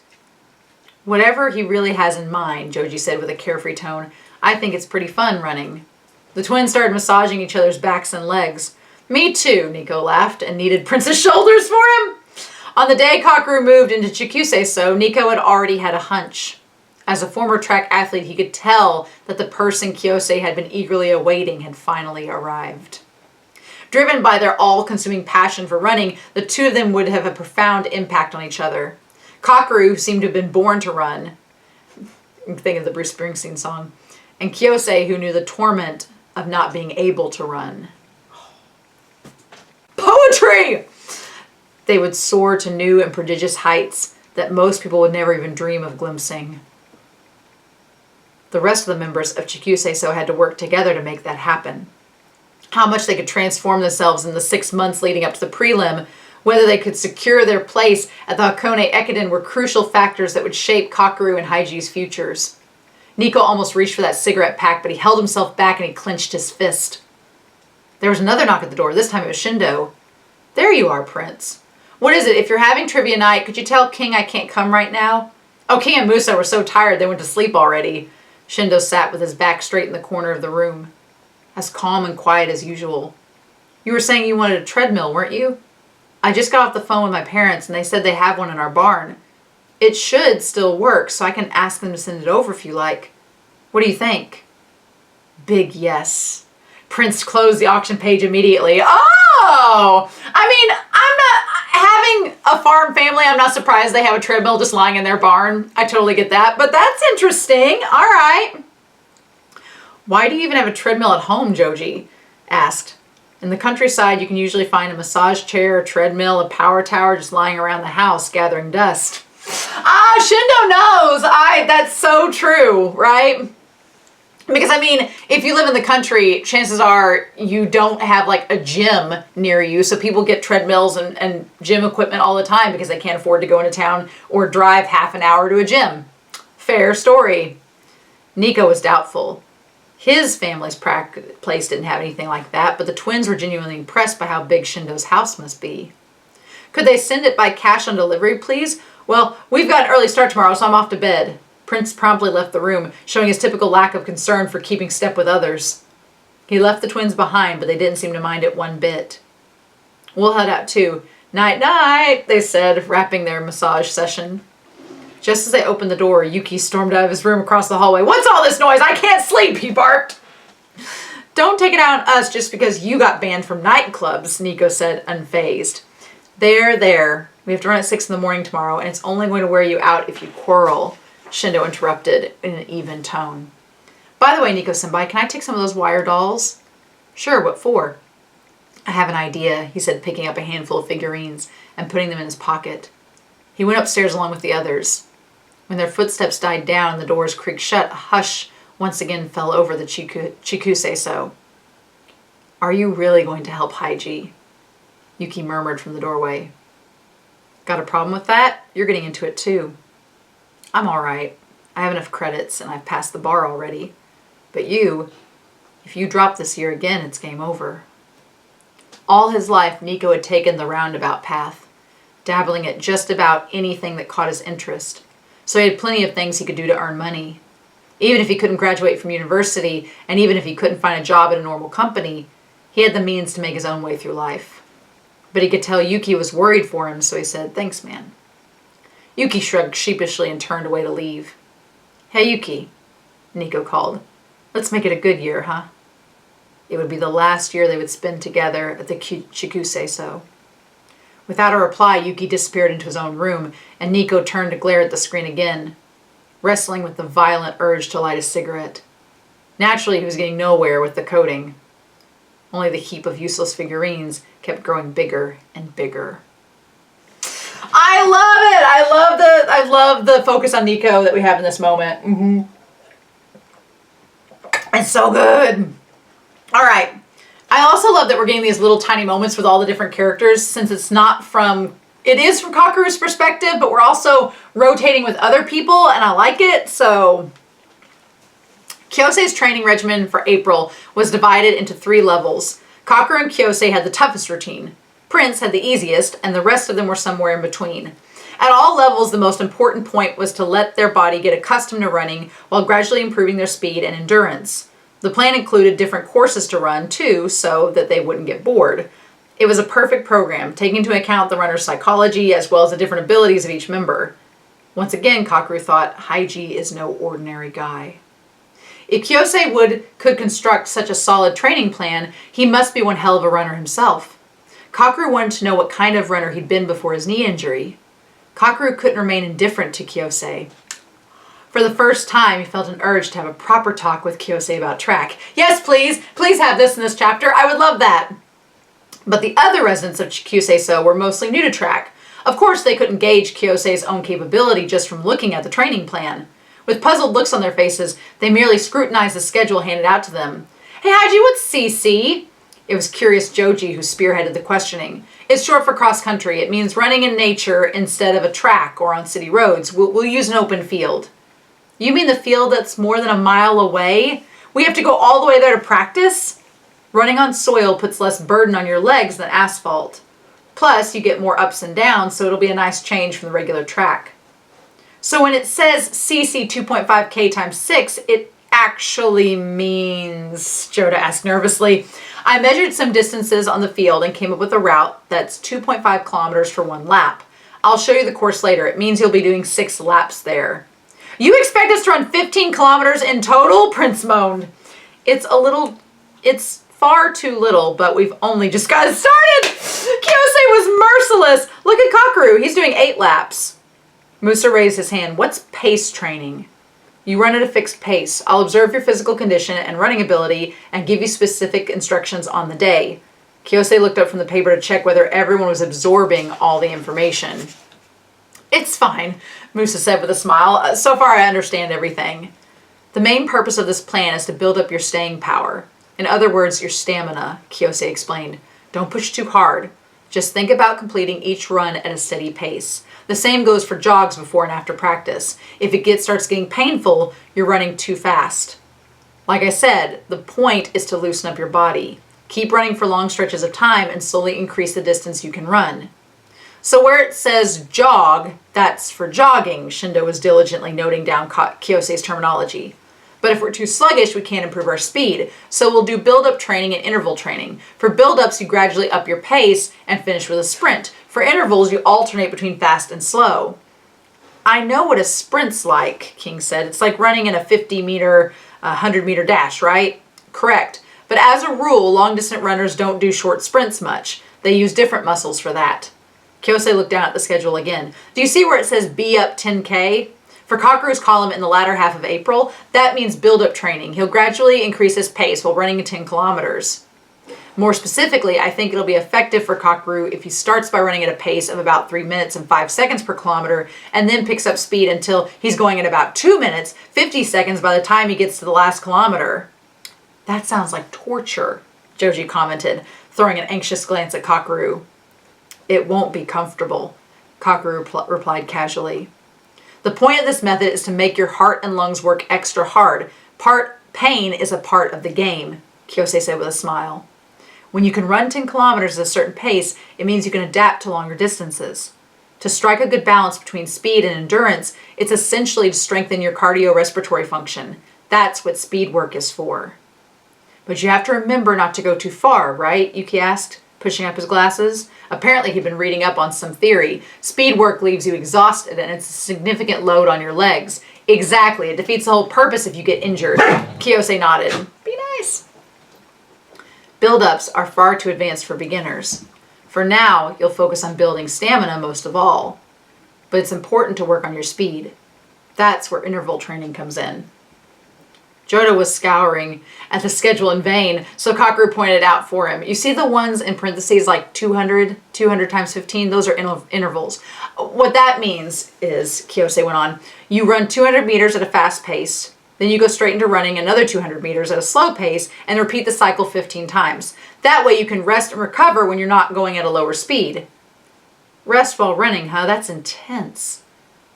Whatever he really has in mind, Joji said with a carefree tone, I think it's pretty fun running. The twins started massaging each other's backs and legs. Me too, Nico laughed and kneaded Prince's shoulders for him. On the day Kakeru moved into Chikusei-so, Nico had already had a hunch. As a former track athlete, he could tell that the person Kyosei had been eagerly awaiting had finally arrived. Driven by their all-consuming passion for running, the two of them would have a profound impact on each other. Kakeru seemed to have been born to run. Think of the Bruce Springsteen song. And Kyosei, who knew the torment of not being able to run. Poetry! They would soar to new and prodigious heights that most people would never even dream of glimpsing. The rest of the members of Chikusei-so had to work together to make that happen. How much they could transform themselves in the 6 months leading up to the prelim, whether they could secure their place at the Hakone Ekiden were crucial factors that would shape Kakeru and Haiji's futures. Nico almost reached for that cigarette pack, but he held himself back and he clenched his fist. There was another knock at the door. This time it was Shindo. There you are, Prince. What is it? If you're having trivia night, could you tell King I can't come right now? Oh, King and Musa were so tired they went to sleep already. Shindo sat with his back straight in the corner of the room, as calm and quiet as usual. You were saying you wanted a treadmill, weren't you? I just got off the phone with my parents and they said they have one in our barn. It should still work, so I can ask them to send it over if you like. What do you think? Big yes. Prince closed the auction page immediately. Oh! I mean, I'm not having a farm family. I'm not surprised they have a treadmill just lying in their barn. I totally get that, but that's interesting. All right. Why do you even have a treadmill at home, Joji asked. In the countryside, you can usually find a massage chair, a treadmill, a power tower just lying around the house gathering dust. Ah, Shindo knows. That's so true, right? Because, I mean, if you live in the country, chances are you don't have, like, a gym near you. So people get treadmills and gym equipment all the time because they can't afford to go into town or drive half an hour to a gym. Fair story. Nico was doubtful. His family's place didn't have anything like that, but the twins were genuinely impressed by how big Shindo's house must be. Could they send it by cash on delivery, please? Well, we've got an early start tomorrow, so I'm off to bed. Prince promptly left the room, showing his typical lack of concern for keeping step with others. He left the twins behind, but they didn't seem to mind it one bit. We'll head out too. Night, night, they said, wrapping their massage session. Just as they opened the door, Yuki stormed out of his room across the hallway. What's all this noise? I can't sleep, he barked. Don't take it out on us just because you got banned from nightclubs, Nico said, unfazed. There. We have to run at 6 in the morning tomorrow, and it's only going to wear you out if you quarrel, Shindo interrupted in an even tone. By the way, Nico-senpai, can I take some of those wire dolls? Sure, what for? I have an idea, he said, picking up a handful of figurines and putting them in his pocket. He went upstairs along with the others. When their footsteps died down and the doors creaked shut, a hush once again fell over the Chikusei-so. Are you really going to help Haiji? Yuki murmured from the doorway. Got a problem with that? You're getting into it too. I'm all right. I have enough credits and I've passed the bar already. But if you drop this year again, it's game over. All his life, Nico had taken the roundabout path, dabbling at just about anything that caught his interest. So he had plenty of things he could do to earn money. Even if he couldn't graduate from university, and even if he couldn't find a job at a normal company, he had the means to make his own way through life. But he could tell Yuki was worried for him, so he said, thanks, man. Yuki shrugged sheepishly and turned away to leave. Hey, Yuki, Nico called. Let's make it a good year, huh? It would be the last year they would spend together at the Chikusei-so. Without a reply, Yuki disappeared into his own room, and Nico turned to glare at the screen again, wrestling with the violent urge to light a cigarette. Naturally, he was getting nowhere with the coding. Only the heap of useless figurines kept growing bigger and bigger. I love it! I love the focus on Nico that we have in this moment. Mm-hmm. It's so good. All right. I also love that we're getting these little tiny moments with all the different characters, since it is from Kakeru's perspective, but we're also rotating with other people, and I like it. So Kyosei's training regimen for April was divided into 3 levels. Kakeru and Kyosei had the toughest routine. Prince had the easiest, and the rest of them were somewhere in between. At all levels, the most important point was to let their body get accustomed to running while gradually improving their speed and endurance. The plan included different courses to run, too, so that they wouldn't get bored. It was a perfect program, taking into account the runner's psychology as well as the different abilities of each member. Once again, Kakeru thought, Haiji is no ordinary guy. If Kyosei could construct such a solid training plan, he must be one hell of a runner himself. Kakeru wanted to know what kind of runner he'd been before his knee injury. Kakeru couldn't remain indifferent to Kyosei. For the first time, he felt an urge to have a proper talk with Kyosei about track. Yes, please. Please have this in this chapter. I would love that. But the other residents of Chikusei-so were mostly new to track. Of course, they couldn't gauge Kyosei's own capability just from looking at the training plan. With puzzled looks on their faces, they merely scrutinized the schedule handed out to them. Hey, Haiji, what's CC? It was curious Joji who spearheaded the questioning. It's short for cross-country. It means running in nature instead of a track or on city roads. We'll use an open field. You mean the field that's more than a mile away? We have to go all the way there to practice? Running on soil puts less burden on your legs than asphalt. Plus, you get more ups and downs, so it'll be a nice change from the regular track. So when it says CC 2.5K times 6, it actually means, Joda asked nervously. I measured some distances on the field and came up with a route that's 2.5 kilometers for 1 lap. I'll show you the course later. It means you'll be doing 6 laps there. You expect us to run 15 kilometers in total? Prince moaned. It's far too little, but we've only just gotten started. Kyosei was merciless. Look at Kakeru. He's doing 8 laps. Musa raised his hand. What's pace training? You run at a fixed pace. I'll observe your physical condition and running ability and give you specific instructions on the day. Kyosei looked up from the paper to check whether everyone was absorbing all the information. It's fine, Musa said with a smile. So far I understand everything. The main purpose of this plan is to build up your staying power. In other words, your stamina, Kyosei explained. Don't push too hard. Just think about completing each run at a steady pace. The same goes for jogs before and after practice. If it starts getting painful, you're running too fast. Like I said, the point is to loosen up your body. Keep running for long stretches of time and slowly increase the distance you can run. So where it says jog, that's for jogging, Shindo was diligently noting down Kyose's terminology. But if we're too sluggish, we can't improve our speed. So we'll do build-up training and interval training. For build-ups, you gradually up your pace and finish with a sprint. For intervals, you alternate between fast and slow. I know what a sprint's like, King said. It's like running in a 50-meter, 100-meter dash, right? Correct. But as a rule, long-distance runners don't do short sprints much. They use different muscles for that. Kyosei looked down at the schedule again. Do you see where it says B up 10K? For Kakeru's column in the latter half of April, that means build-up training. He'll gradually increase his pace while running 10 kilometers. More specifically, I think it'll be effective for Kakeru if he starts by running at a pace of about 3 minutes and 5 seconds per kilometer and then picks up speed until he's going at about 2 minutes, 50 seconds by the time he gets to the last kilometer. That sounds like torture, Joji commented, throwing an anxious glance at Kakeru. It won't be comfortable, Kakeru replied casually. The point of this method is to make your heart and lungs work extra hard. Pain is a part of the game, Kyosei said with a smile. When you can run 10 kilometers at a certain pace, it means you can adapt to longer distances. To strike a good balance between speed and endurance, it's essentially to strengthen your cardiorespiratory function. That's what speed work is for. But you have to remember not to go too far, right? Yuki asked, pushing up his glasses. Apparently he'd been reading up on some theory. Speed work leaves you exhausted and it's a significant load on your legs. Exactly. It defeats the whole purpose if you get injured. Kyosei nodded. Be nice. Build-ups are far too advanced for beginners. For now, you'll focus on building stamina most of all. But it's important to work on your speed. That's where interval training comes in. Jodo was scouring at the schedule in vain, so Kakeru pointed it out for him. You see the ones in parentheses like 200 times 15? Those are intervals. What that means is, Kyosei went on, you run 200 meters at a fast pace, then you go straight into running another 200 meters at a slow pace and repeat the cycle 15 times. That way you can rest and recover when you're not going at a lower speed. Rest while running, huh? That's intense.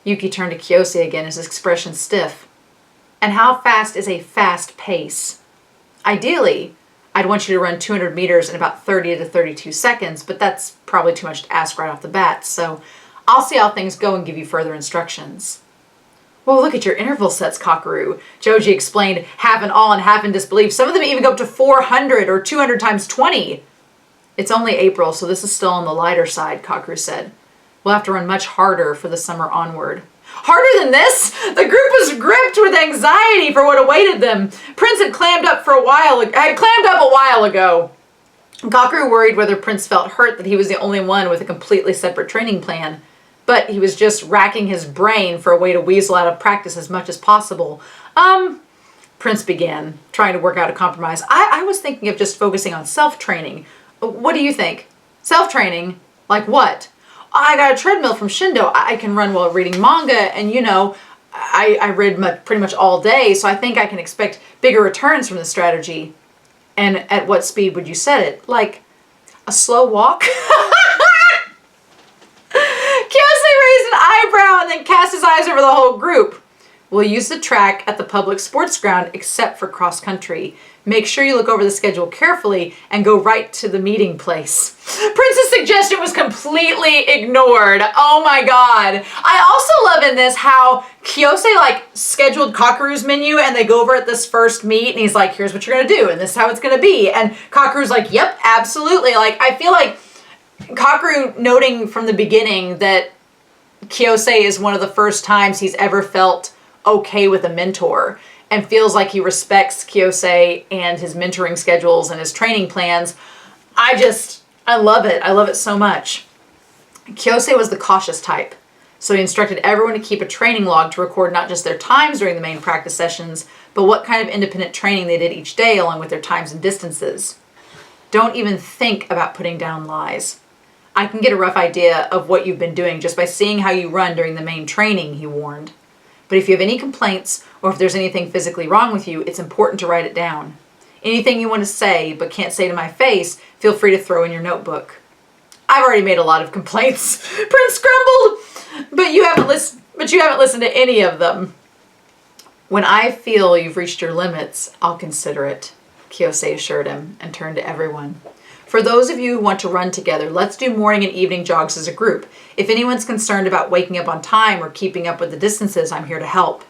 Yuki turned to Kyosei again, his expression stiff. And how fast is a fast pace? Ideally, I'd want you to run 200 meters in about 30 to 32 seconds, but that's probably too much to ask right off the bat, so I'll see how things go and give you further instructions. Well, look at your interval sets, Kakeru. Joji explained, half in awe and half in disbelief. Some of them even go up to 400 or 200 times 20. It's only April, so this is still on the lighter side, Kakeru said. We'll have to run much harder for the summer onward. Harder than this? The group was gripped with anxiety for what awaited them. Prince had clammed up a while ago. Kakeru worried whether Prince felt hurt that he was the only one with a completely separate training plan. But he was just racking his brain for a way to weasel out of practice as much as possible. Prince began, trying to work out a compromise. I was thinking of just focusing on self-training. What do you think? Self-training? Like what? I got a treadmill from Shindo. I can run while reading manga, and I read pretty much all day, so I think I can expect bigger returns from this strategy. And at what speed would you set it? Like a slow walk? Kyosei raised an eyebrow and then cast his eyes over the whole group. We'll use the track at the public sports ground except for cross country. Make sure you look over the schedule carefully and go right to the meeting place. Prince's suggestion was completely ignored. Oh my god. I also love in this how Kyosei scheduled Kakeru's menu and they go over at this first meet and he's like, here's what you're gonna do and this is how it's gonna be. And Kakeru's like, yep, absolutely. I feel like Kakeru noting from the beginning that Kyosei is one of the first times he's ever felt okay with a mentor and feels like he respects Kyosei and his mentoring schedules and his training plans. I love it. I love it so much. Kyosei was the cautious type, so he instructed everyone to keep a training log to record not just their times during the main practice sessions, but what kind of independent training they did each day along with their times and distances. Don't even think about putting down lies. I can get a rough idea of what you've been doing just by seeing how you run during the main training, he warned. But if you have any complaints or if there's anything physically wrong with you, it's important to write it down. Anything you want to say but can't say to my face, feel free to throw in your notebook. I've already made a lot of complaints, Prince grumbled, but you haven't listened to any of them. When I feel you've reached your limits, I'll consider it, Kiyose assured him and turned to everyone. For those of you who want to run together, let's do morning and evening jogs as a group. If anyone's concerned about waking up on time or keeping up with the distances, I'm here to help.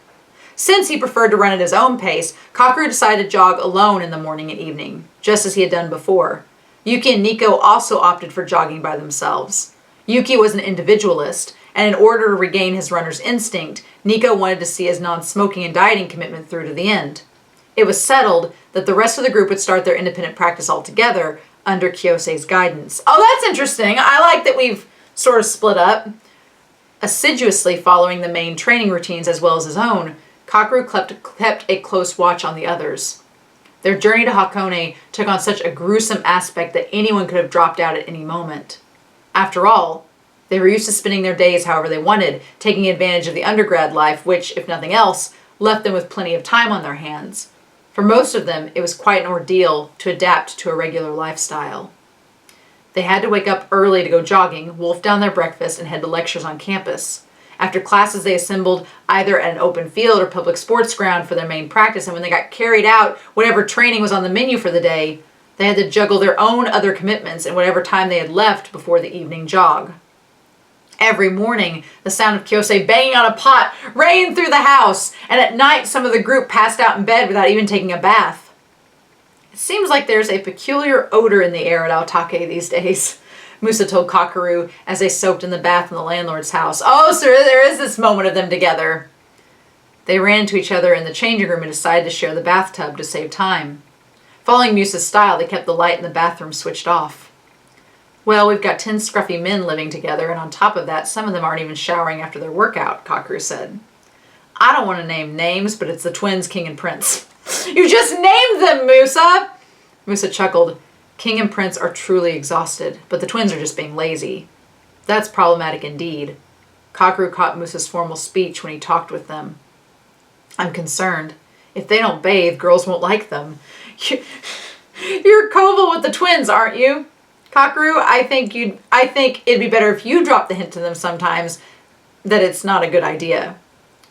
Since he preferred to run at his own pace, Kakeru decided to jog alone in the morning and evening, just as he had done before. Yuki and Nico also opted for jogging by themselves. Yuki was an individualist, and in order to regain his runner's instinct, Nico wanted to see his non-smoking and dieting commitment through to the end. It was settled that the rest of the group would start their independent practice altogether under Kiyose's guidance. Oh, that's interesting. I like that we've sort of split up. Assiduously following the main training routines as well as his own, Kakeru kept a close watch on the others. Their journey to Hakone took on such a gruesome aspect that anyone could have dropped out at any moment. After all, they were used to spending their days however they wanted, taking advantage of the undergrad life, which, if nothing else, left them with plenty of time on their hands. For most of them, it was quite an ordeal to adapt to a regular lifestyle. They had to wake up early to go jogging, wolf down their breakfast, and head to lectures on campus. After classes, they assembled either at an open field or public sports ground for their main practice, and when they got carried out, whatever training was on the menu for the day, they had to juggle their own other commitments in whatever time they had left before the evening jog. Every morning, the sound of Kiyose banging on a pot rang through the house, and at night some of the group passed out in bed without even taking a bath. It seems like there's a peculiar odor in the air at Aotake these days, Musa told Kakeru as they soaked in the bath in the landlord's house. Oh, sir, there is this moment of them together. They ran to each other in the changing room and decided to share the bathtub to save time. Following Musa's style, they kept the light in the bathroom switched off. Well, we've got 10 scruffy men living together, and on top of that, some of them aren't even showering after their workout, Kakeru said. I don't want to name names, but it's the twins, King and Prince. You just named them, Musa! Musa chuckled. King and Prince are truly exhausted, but the twins are just being lazy. That's problematic indeed. Kakeru caught Musa's formal speech when he talked with them. I'm concerned. If they don't bathe, girls won't like them. You're Koval with the twins, aren't you? Kakeru, I think it'd be better if you drop the hint to them sometimes that it's not a good idea.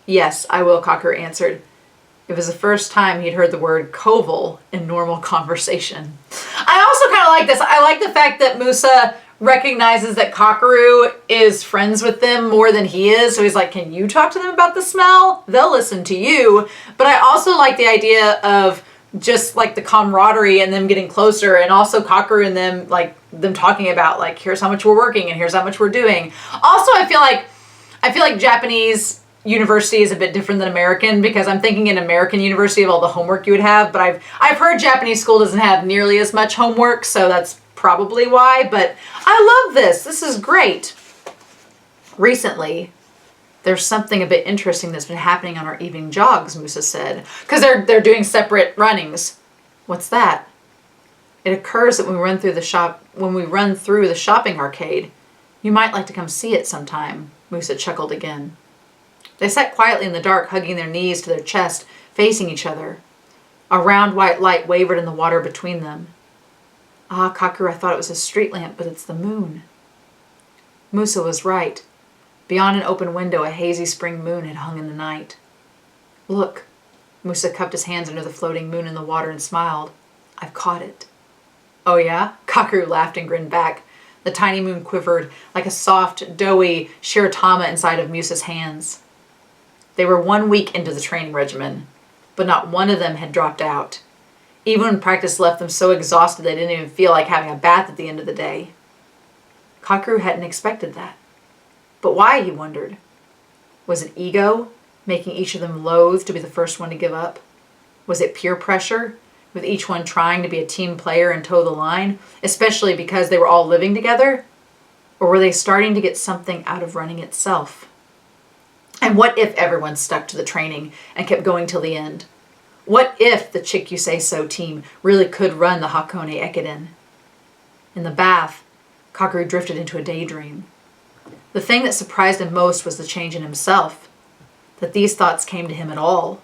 Yes, I will, Kakeru answered. It was the first time he'd heard the word Koval in normal conversation. I also kind of like this. I like the fact that Musa recognizes that Kakeru is friends with them more than he is. So he's like, can you talk to them about the smell? They'll listen to you. But I also like the idea of just like the camaraderie and them getting closer, and also Kakeru and them talking about like, here's how much we're working and here's how much we're doing. Also, I feel like Japanese university is a bit different than American, because I'm thinking in American university of all the homework you would have, but I've heard Japanese school doesn't have nearly as much homework, so that's probably why. But I love this. This is great. Recently, there's something a bit interesting that's been happening on our evening jogs, Musa said, because they're doing separate runnings. What's that? It occurs that when we run through the shopping arcade, you might like to come see it sometime, Musa chuckled again. They sat quietly in the dark, hugging their knees to their chest, facing each other. A round white light wavered in the water between them. Ah, Kakeru, I thought it was a street lamp, but it's the moon. Musa was right. Beyond an open window, a hazy spring moon had hung in the night. Look. Musa cupped his hands under the floating moon in the water and smiled. I've caught it. Oh yeah? Kakeru laughed and grinned back. The tiny moon quivered like a soft, doughy shiratama inside of Musa's hands. They were 1 week into the training regimen, but not one of them had dropped out. Even when practice left them so exhausted they didn't even feel like having a bath at the end of the day. Kakeru hadn't expected that. But why, he wondered. Was it ego, making each of them loath to be the first one to give up? Was it peer pressure, with each one trying to be a team player and toe the line, especially because they were all living together? Or were they starting to get something out of running itself? And what if everyone stuck to the training and kept going till the end? What if the Chick You Say So team really could run the Hakone Ekiden? In the bath, Kakeru drifted into a daydream. The thing that surprised him most was the change in himself, that these thoughts came to him at all.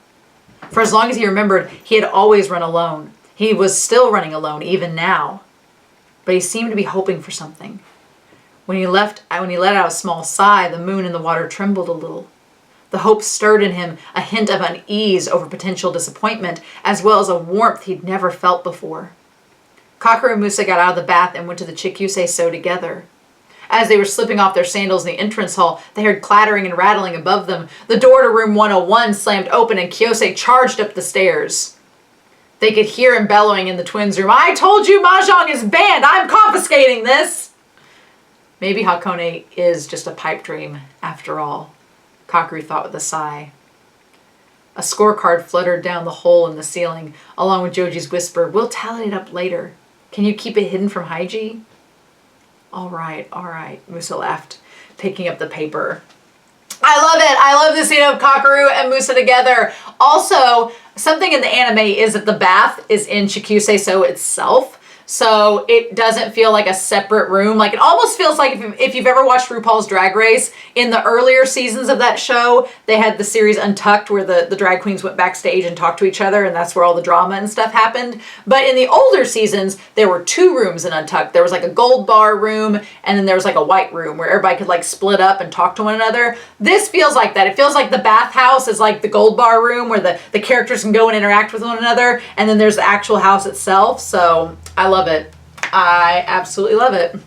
For as long as he remembered, he had always run alone. He was still running alone, even now. But he seemed to be hoping for something. When he let out a small sigh, the moon in the water trembled a little. The hope stirred in him a hint of unease over potential disappointment, as well as a warmth he'd never felt before. Kakeru and Musa got out of the bath and went to the Chikyusei-so together. As they were slipping off their sandals in the entrance hall, they heard clattering and rattling above them. The door to room 101 slammed open and Kyosei charged up the stairs. They could hear him bellowing in the twins' room, "I told you Mahjong is banned! I'm confiscating this!" Maybe Hakone is just a pipe dream, after all, Kakeru thought with a sigh. A scorecard fluttered down the hole in the ceiling, along with Joji's whisper, "We'll tally it up later. Can you keep it hidden from Haiji?" All right, Musa laughed, picking up the paper. I love it. I love the scene of Kakeru and Musa together. Also, something in the anime is that the bath is in Chikyusei-so itself. So it doesn't feel like a separate room. Like, it almost feels like if you've ever watched RuPaul's Drag Race, in the earlier seasons of that show, they had the series Untucked where the drag queens went backstage and talked to each other, and that's where all the drama and stuff happened. But in the older seasons, there were two rooms in Untucked. There was like a gold bar room, and then there was like a white room where everybody could like split up and talk to one another. This feels like that. It feels like the bathhouse is like the gold bar room where the characters can go and interact with one another, and then there's the actual house itself. So I love it. I absolutely love it.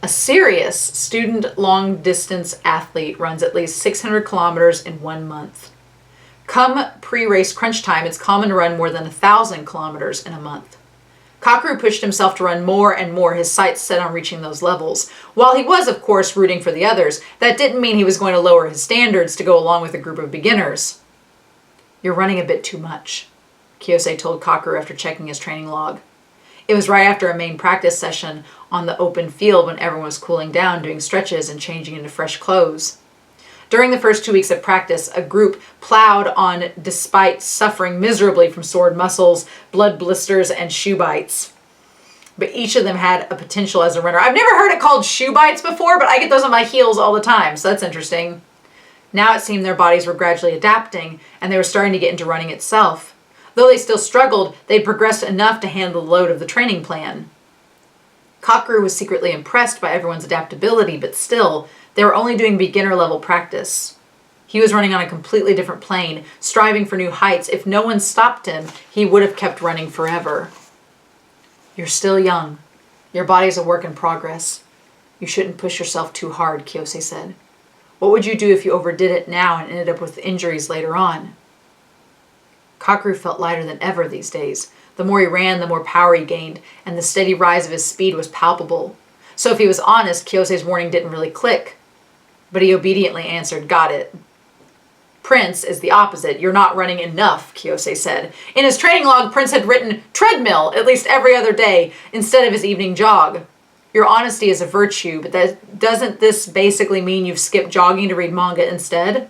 A serious student long-distance athlete runs at least 600 kilometers in 1 month. Come pre-race crunch time, it's common to run more than 1,000 kilometers in a month. Kakeru pushed himself to run more and more, his sights set on reaching those levels. While he was, of course, rooting for the others, that didn't mean he was going to lower his standards to go along with a group of beginners. "You're running a bit too much," Kyosei told Kakeru after checking his training log. It was right after a main practice session on the open field when everyone was cooling down, doing stretches and changing into fresh clothes. During the first 2 weeks of practice, a group plowed on despite suffering miserably from sore muscles, blood blisters, and shoe bites. But each of them had a potential as a runner. I've never heard it called shoe bites before, but I get those on my heels all the time, so that's interesting. Now it seemed their bodies were gradually adapting, and they were starting to get into running itself. Though they still struggled, they'd progressed enough to handle the load of the training plan. Kakeru was secretly impressed by everyone's adaptability, but still, they were only doing beginner-level practice. He was running on a completely different plane, striving for new heights. If no one stopped him, he would have kept running forever. "You're still young. Your body's a work in progress. You shouldn't push yourself too hard," Kyosei said. "What would you do if you overdid it now and ended up with injuries later on?" Kakeru felt lighter than ever these days. The more he ran, the more power he gained, and the steady rise of his speed was palpable. So if he was honest, Kyosei's warning didn't really click. But he obediently answered, "Got it." "Prince is the opposite. You're not running enough," Kyosei said. In his training log, Prince had written treadmill at least every other day instead of his evening jog. "Your honesty is a virtue, but doesn't this basically mean you've skipped jogging to read manga instead?"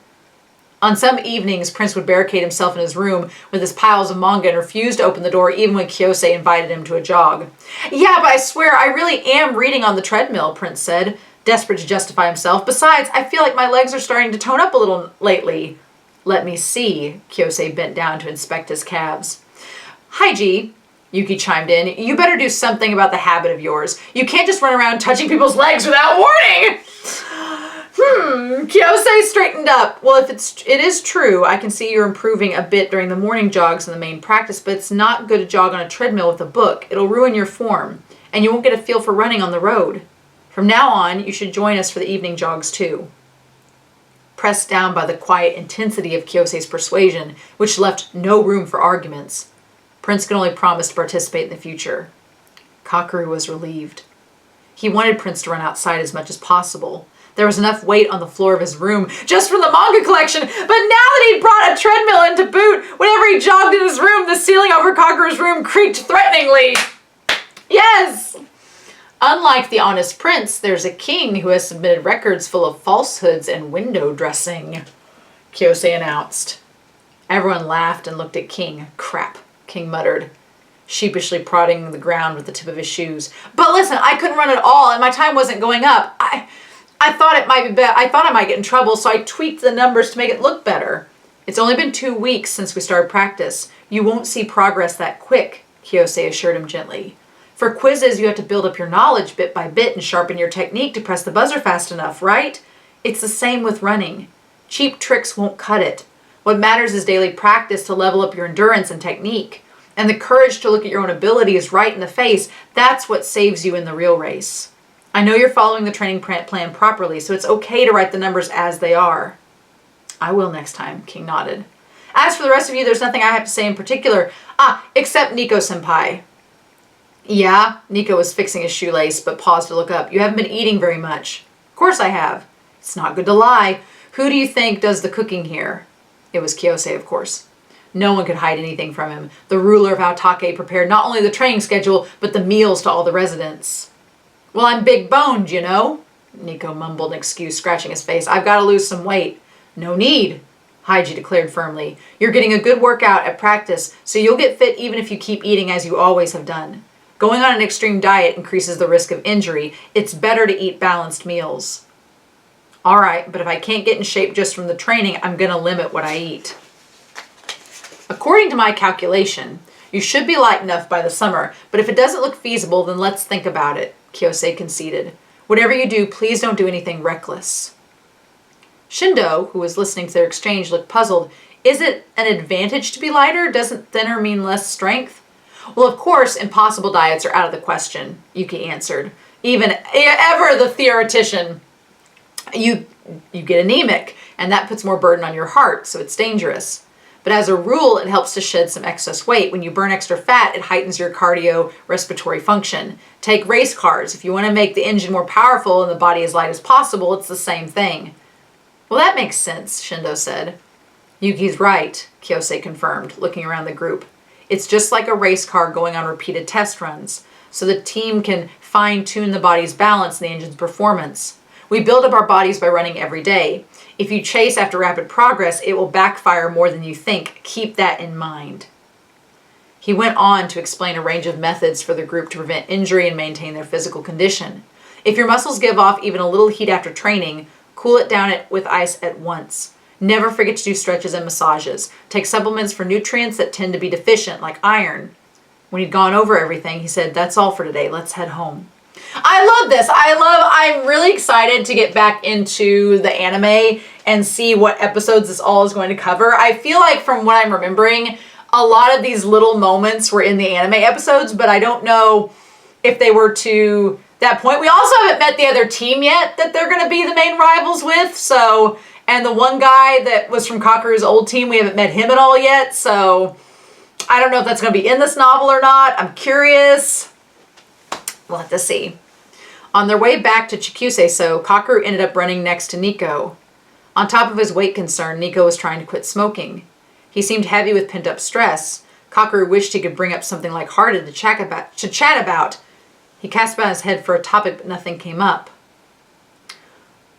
On some evenings, Prince would barricade himself in his room with his piles of manga and refuse to open the door even when Kyosei invited him to a jog. "Yeah, but I swear I really am reading on the treadmill," Prince said, desperate to justify himself. "Besides, I feel like my legs are starting to tone up a little lately." "Let me see." Kyosei bent down to inspect his calves. "Haiji," Yuki chimed in, "you better do something about the habit of yours. You can't just run around touching people's legs without warning." Kyosei straightened up. "Well, if it is true, I can see you're improving a bit during the morning jogs in the main practice, but it's not good to jog on a treadmill with a book. It'll ruin your form, and you won't get a feel for running on the road. From now on, you should join us for the evening jogs too." Pressed down by the quiet intensity of Kyosei's persuasion, which left no room for arguments, Prince could only promise to participate in the future. Kakeru was relieved. He wanted Prince to run outside as much as possible. There was enough weight on the floor of his room just from the manga collection, but now that he'd brought a treadmill in to boot, whenever he jogged in his room, the ceiling over Kakeru's room creaked threateningly. Yes! Unlike the honest prince, there's a king who has submitted records full of falsehoods and window dressing, Kyosei announced. Everyone laughed and looked at King. "Crap," King muttered, sheepishly prodding the ground with the tip of his shoes. "But listen, I couldn't run at all, and my time wasn't going up. I thought it might be I thought I might get in trouble, so I tweaked the numbers to make it look better. It's only been 2 weeks since we started practice. You won't see progress that quick," Kyosei assured him gently. "For quizzes, you have to build up your knowledge bit by bit and sharpen your technique to press the buzzer fast enough, right? It's the same with running. Cheap tricks won't cut it. What matters is daily practice to level up your endurance and technique. And the courage to look at your own abilities right in the face, that's what saves you in the real race. I know you're following the training plan properly, so it's okay to write the numbers as they are. I will next time, King nodded. As for the rest of you, there's nothing I have to say in particular. Except Nico-senpai. Yeah, Nico was fixing his shoelace, but paused to look up. You haven't been eating very much. Of course I have. It's not good to lie. Who do you think does the cooking here? It was Kiyose, of course. No one could hide anything from him. The ruler of how Take prepared not only the training schedule, but the meals to all the residents. Well, I'm big-boned, you know, Nico mumbled an excuse, scratching his face. I've got to lose some weight. No need, Haiji declared firmly. You're getting a good workout at practice, so you'll get fit even if you keep eating as you always have done. Going on an extreme diet increases the risk of injury. It's better to eat balanced meals. All right, but if I can't get in shape just from the training, I'm going to limit what I eat. According to my calculation, you should be light enough by the summer, but if it doesn't look feasible, then let's think about it, Kiyose conceded. Whatever you do, please don't do anything reckless. Shindo, who was listening to their exchange, looked puzzled. Is it an advantage to be lighter? Doesn't thinner mean less strength? Well, of course, impossible diets are out of the question, Yuki answered. Even ever the theoretician. You get anemic, and that puts more burden on your heart, so it's dangerous. But as a rule, it helps to shed some excess weight. When you burn extra fat, it heightens your cardiorespiratory function. Take race cars. If you want to make the engine more powerful and the body as light as possible, it's the same thing. Well, that makes sense, Shindo said. Yuki's right, Kiyose confirmed, looking around the group. It's just like a race car going on repeated test runs, so the team can fine-tune the body's balance and the engine's performance. We build up our bodies by running every day. If you chase after rapid progress, it will backfire more than you think. Keep that in mind. He went on to explain a range of methods for the group to prevent injury and maintain their physical condition. If your muscles give off even a little heat after training, cool it down with ice at once. Never forget to do stretches and massages. Take supplements for nutrients that tend to be deficient, like iron. When he'd gone over everything, he said, that's all for today. Let's head home. I love this. I'm really excited to get back into the anime and see what episodes this all is going to cover. I feel like from what I'm remembering, a lot of these little moments were in the anime episodes, but I don't know if they were to that point. We also haven't met the other team yet that they're going to be the main rivals with. So, and the one guy that was from Kakeru's old team, we haven't met him at all yet. So I don't know if that's going to be in this novel or not. I'm curious. We'll have to see. On their way back to Chikuseso, Kakeru ended up running next to Nico. On top of his weight concern, Nico was trying to quit smoking. He seemed heavy with pent-up stress. Kakeru wished he could bring up something lighthearted to chat about. He cast about his head for a topic, but nothing came up.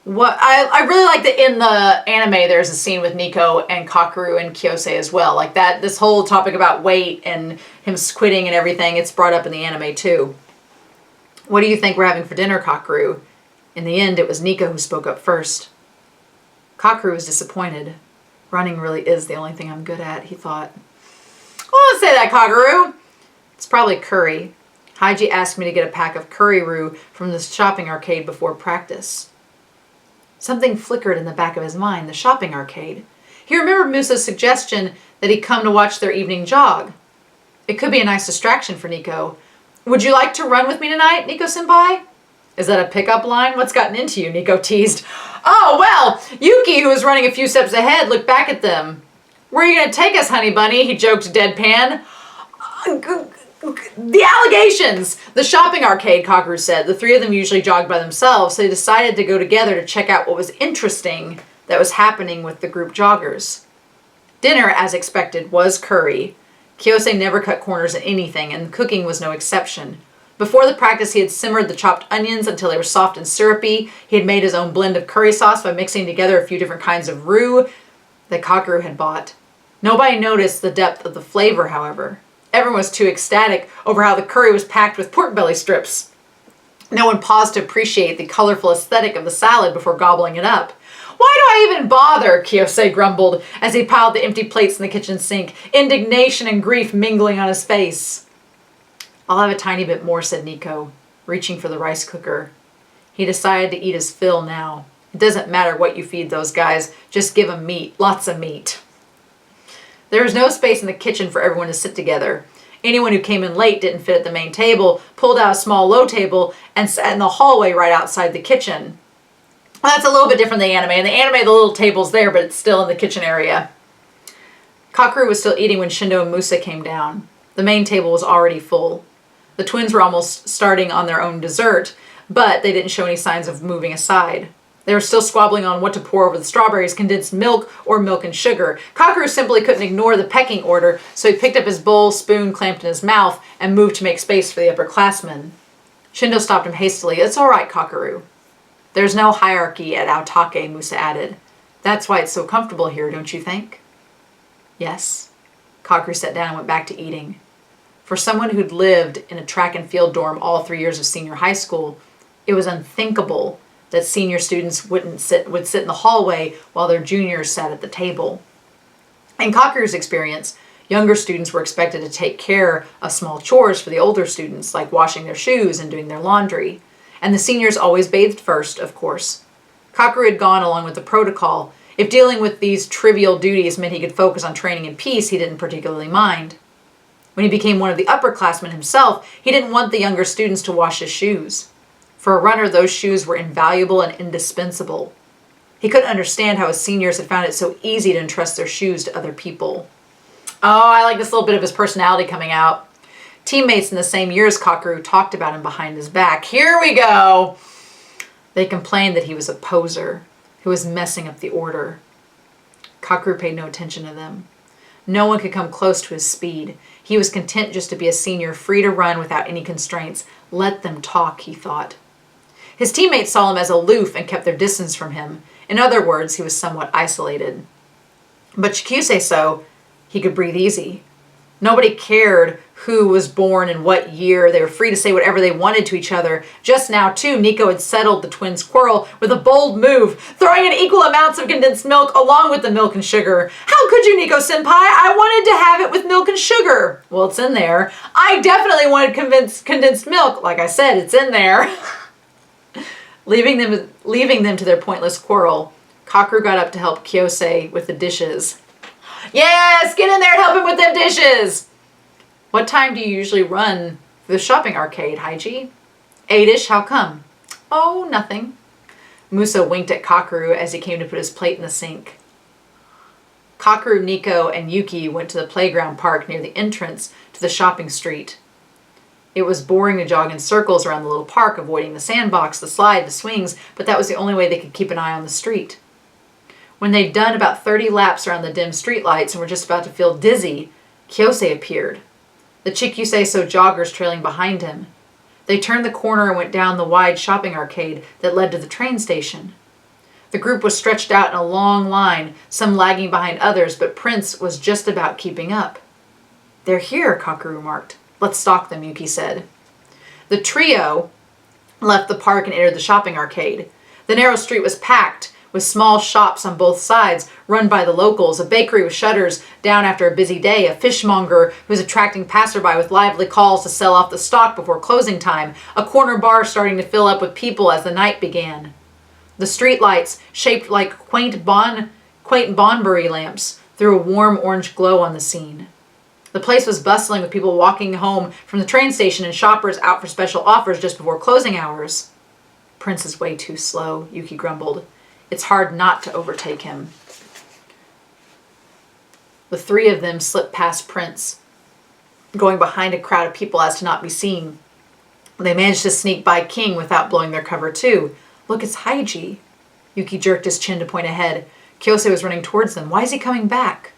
What I really like that in the anime there's a scene with Nico and Kakeru and Kiyose as well. Like that, this whole topic about weight and him quitting and everything, it's brought up in the anime too. What do you think we're having for dinner, Kakeru? In the end, it was Nico who spoke up first. Kakeru was disappointed. Running really is the only thing I'm good at, he thought. Oh, don't say that, Kakeru. It's probably curry. Haiji asked me to get a pack of curry roux from the shopping arcade before practice. Something flickered in the back of his mind, the shopping arcade. He remembered Musa's suggestion that he come to watch their evening jog. It could be a nice distraction for Nico. Would you like to run with me tonight, Nico-senpai? Is that a pickup line? What's gotten into you? Nico teased. Oh, well, Yuki, who was running a few steps ahead, looked back at them. Where are you going to take us, honey bunny? He joked deadpan. The allegations! The shopping arcade, Kakeru said. The three of them usually jogged by themselves, so they decided to go together to check out what was interesting that was happening with the group joggers. Dinner, as expected, was curry. Kiyose never cut corners in anything, and cooking was no exception. Before the practice, he had simmered the chopped onions until they were soft and syrupy. He had made his own blend of curry sauce by mixing together a few different kinds of roux that Kakeru had bought. Nobody noticed the depth of the flavor, however. Everyone was too ecstatic over how the curry was packed with pork belly strips. No one paused to appreciate the colorful aesthetic of the salad before gobbling it up. Why do I even bother? Kiyose grumbled as he piled the empty plates in the kitchen sink, indignation and grief mingling on his face. I'll have a tiny bit more, said Nico, reaching for the rice cooker. He decided to eat his fill now. It doesn't matter what you feed those guys, just give them meat, lots of meat. There was no space in the kitchen for everyone to sit together. Anyone who came in late didn't fit at the main table, pulled out a small low table, and sat in the hallway right outside the kitchen. Well, that's a little bit different than the anime. In the anime, the little table's there, but it's still in the kitchen area. Kakeru was still eating when Shindo and Musa came down. The main table was already full. The twins were almost starting on their own dessert, but they didn't show any signs of moving aside. They were still squabbling on what to pour over the strawberries, condensed milk or milk and sugar. Kakeru simply couldn't ignore the pecking order, so he picked up his bowl, spoon clamped in his mouth, and moved to make space for the upperclassmen. Shindo stopped him hastily. "It's all right, Kakeru." "There's no hierarchy at Aotake," Musa added. "That's why it's so comfortable here, don't you think?" "Yes." Kakeru sat down and went back to eating. For someone who'd lived in a track and field dorm all 3 years of senior high school, it was unthinkable that senior students would sit in the hallway while their juniors sat at the table. In Kakeru's experience, younger students were expected to take care of small chores for the older students, like washing their shoes and doing their laundry. And the seniors always bathed first, of course. Kakeru had gone along with the protocol. If dealing with these trivial duties meant he could focus on training in peace, he didn't particularly mind. When he became one of the upperclassmen himself, he didn't want the younger students to wash his shoes. For a runner, those shoes were invaluable and indispensable. He couldn't understand how his seniors had found it so easy to entrust their shoes to other people. Oh, I like this little bit of his personality coming out. Teammates in the same year as Kakeru talked about him behind his back. Here we go! They complained that he was a poser who was messing up the order. Kakeru paid no attention to them. No one could come close to his speed. He was content just to be a senior, free to run without any constraints. Let them talk, he thought. His teammates saw him as aloof and kept their distance from him. In other words, he was somewhat isolated. But Chikuse, he could breathe easy. Nobody cared who was born in what year. They were free to say whatever they wanted to each other. Just now, too, Nico had settled the twins' quarrel with a bold move, throwing in equal amounts of condensed milk along with the milk and sugar. "How could you, Nico-senpai? I wanted to have it with milk and sugar." "Well, it's in there." "I definitely wanted condensed milk." "Like I said, it's in there." Leaving them to their pointless quarrel, Kakeru got up to help Kiyose with the dishes. "Yes, get in there and help him with them dishes." "What time do you usually run for the shopping arcade, Haiji?" "8-ish, how come?" "Oh, nothing." Musa winked at Kakeru as he came to put his plate in the sink. Kakeru, Nico, and Yuki went to the playground park near the entrance to the shopping street. It was boring to jog in circles around the little park, avoiding the sandbox, the slide, the swings, but that was the only way they could keep an eye on the street. When they'd done about 30 laps around the dim streetlights and were just about to feel dizzy, Kiyose appeared, the Chikuseso joggers trailing behind him. They turned the corner and went down the wide shopping arcade that led to the train station. The group was stretched out in a long line, some lagging behind others, but Prince was just about keeping up. "They're here," Kakeru remarked. "Let's stalk them," Yuki said. The trio left the park and entered the shopping arcade. The narrow street was packed, with small shops on both sides run by the locals, a bakery with shutters down after a busy day, a fishmonger who was attracting passerby with lively calls to sell off the stock before closing time, a corner bar starting to fill up with people as the night began. The street lights, shaped like quaint Bonbury lamps, threw a warm orange glow on the scene. The place was bustling with people walking home from the train station and shoppers out for special offers just before closing hours. "Prince is way too slow," Yuki grumbled. "It's hard not to overtake him." The three of them slipped past Prince, going behind a crowd of people as to not be seen. They managed to sneak by King without blowing their cover too. "Look, it's Haiji." Yuki jerked his chin to point ahead. Kiyose was running towards them. "Why is he coming back?"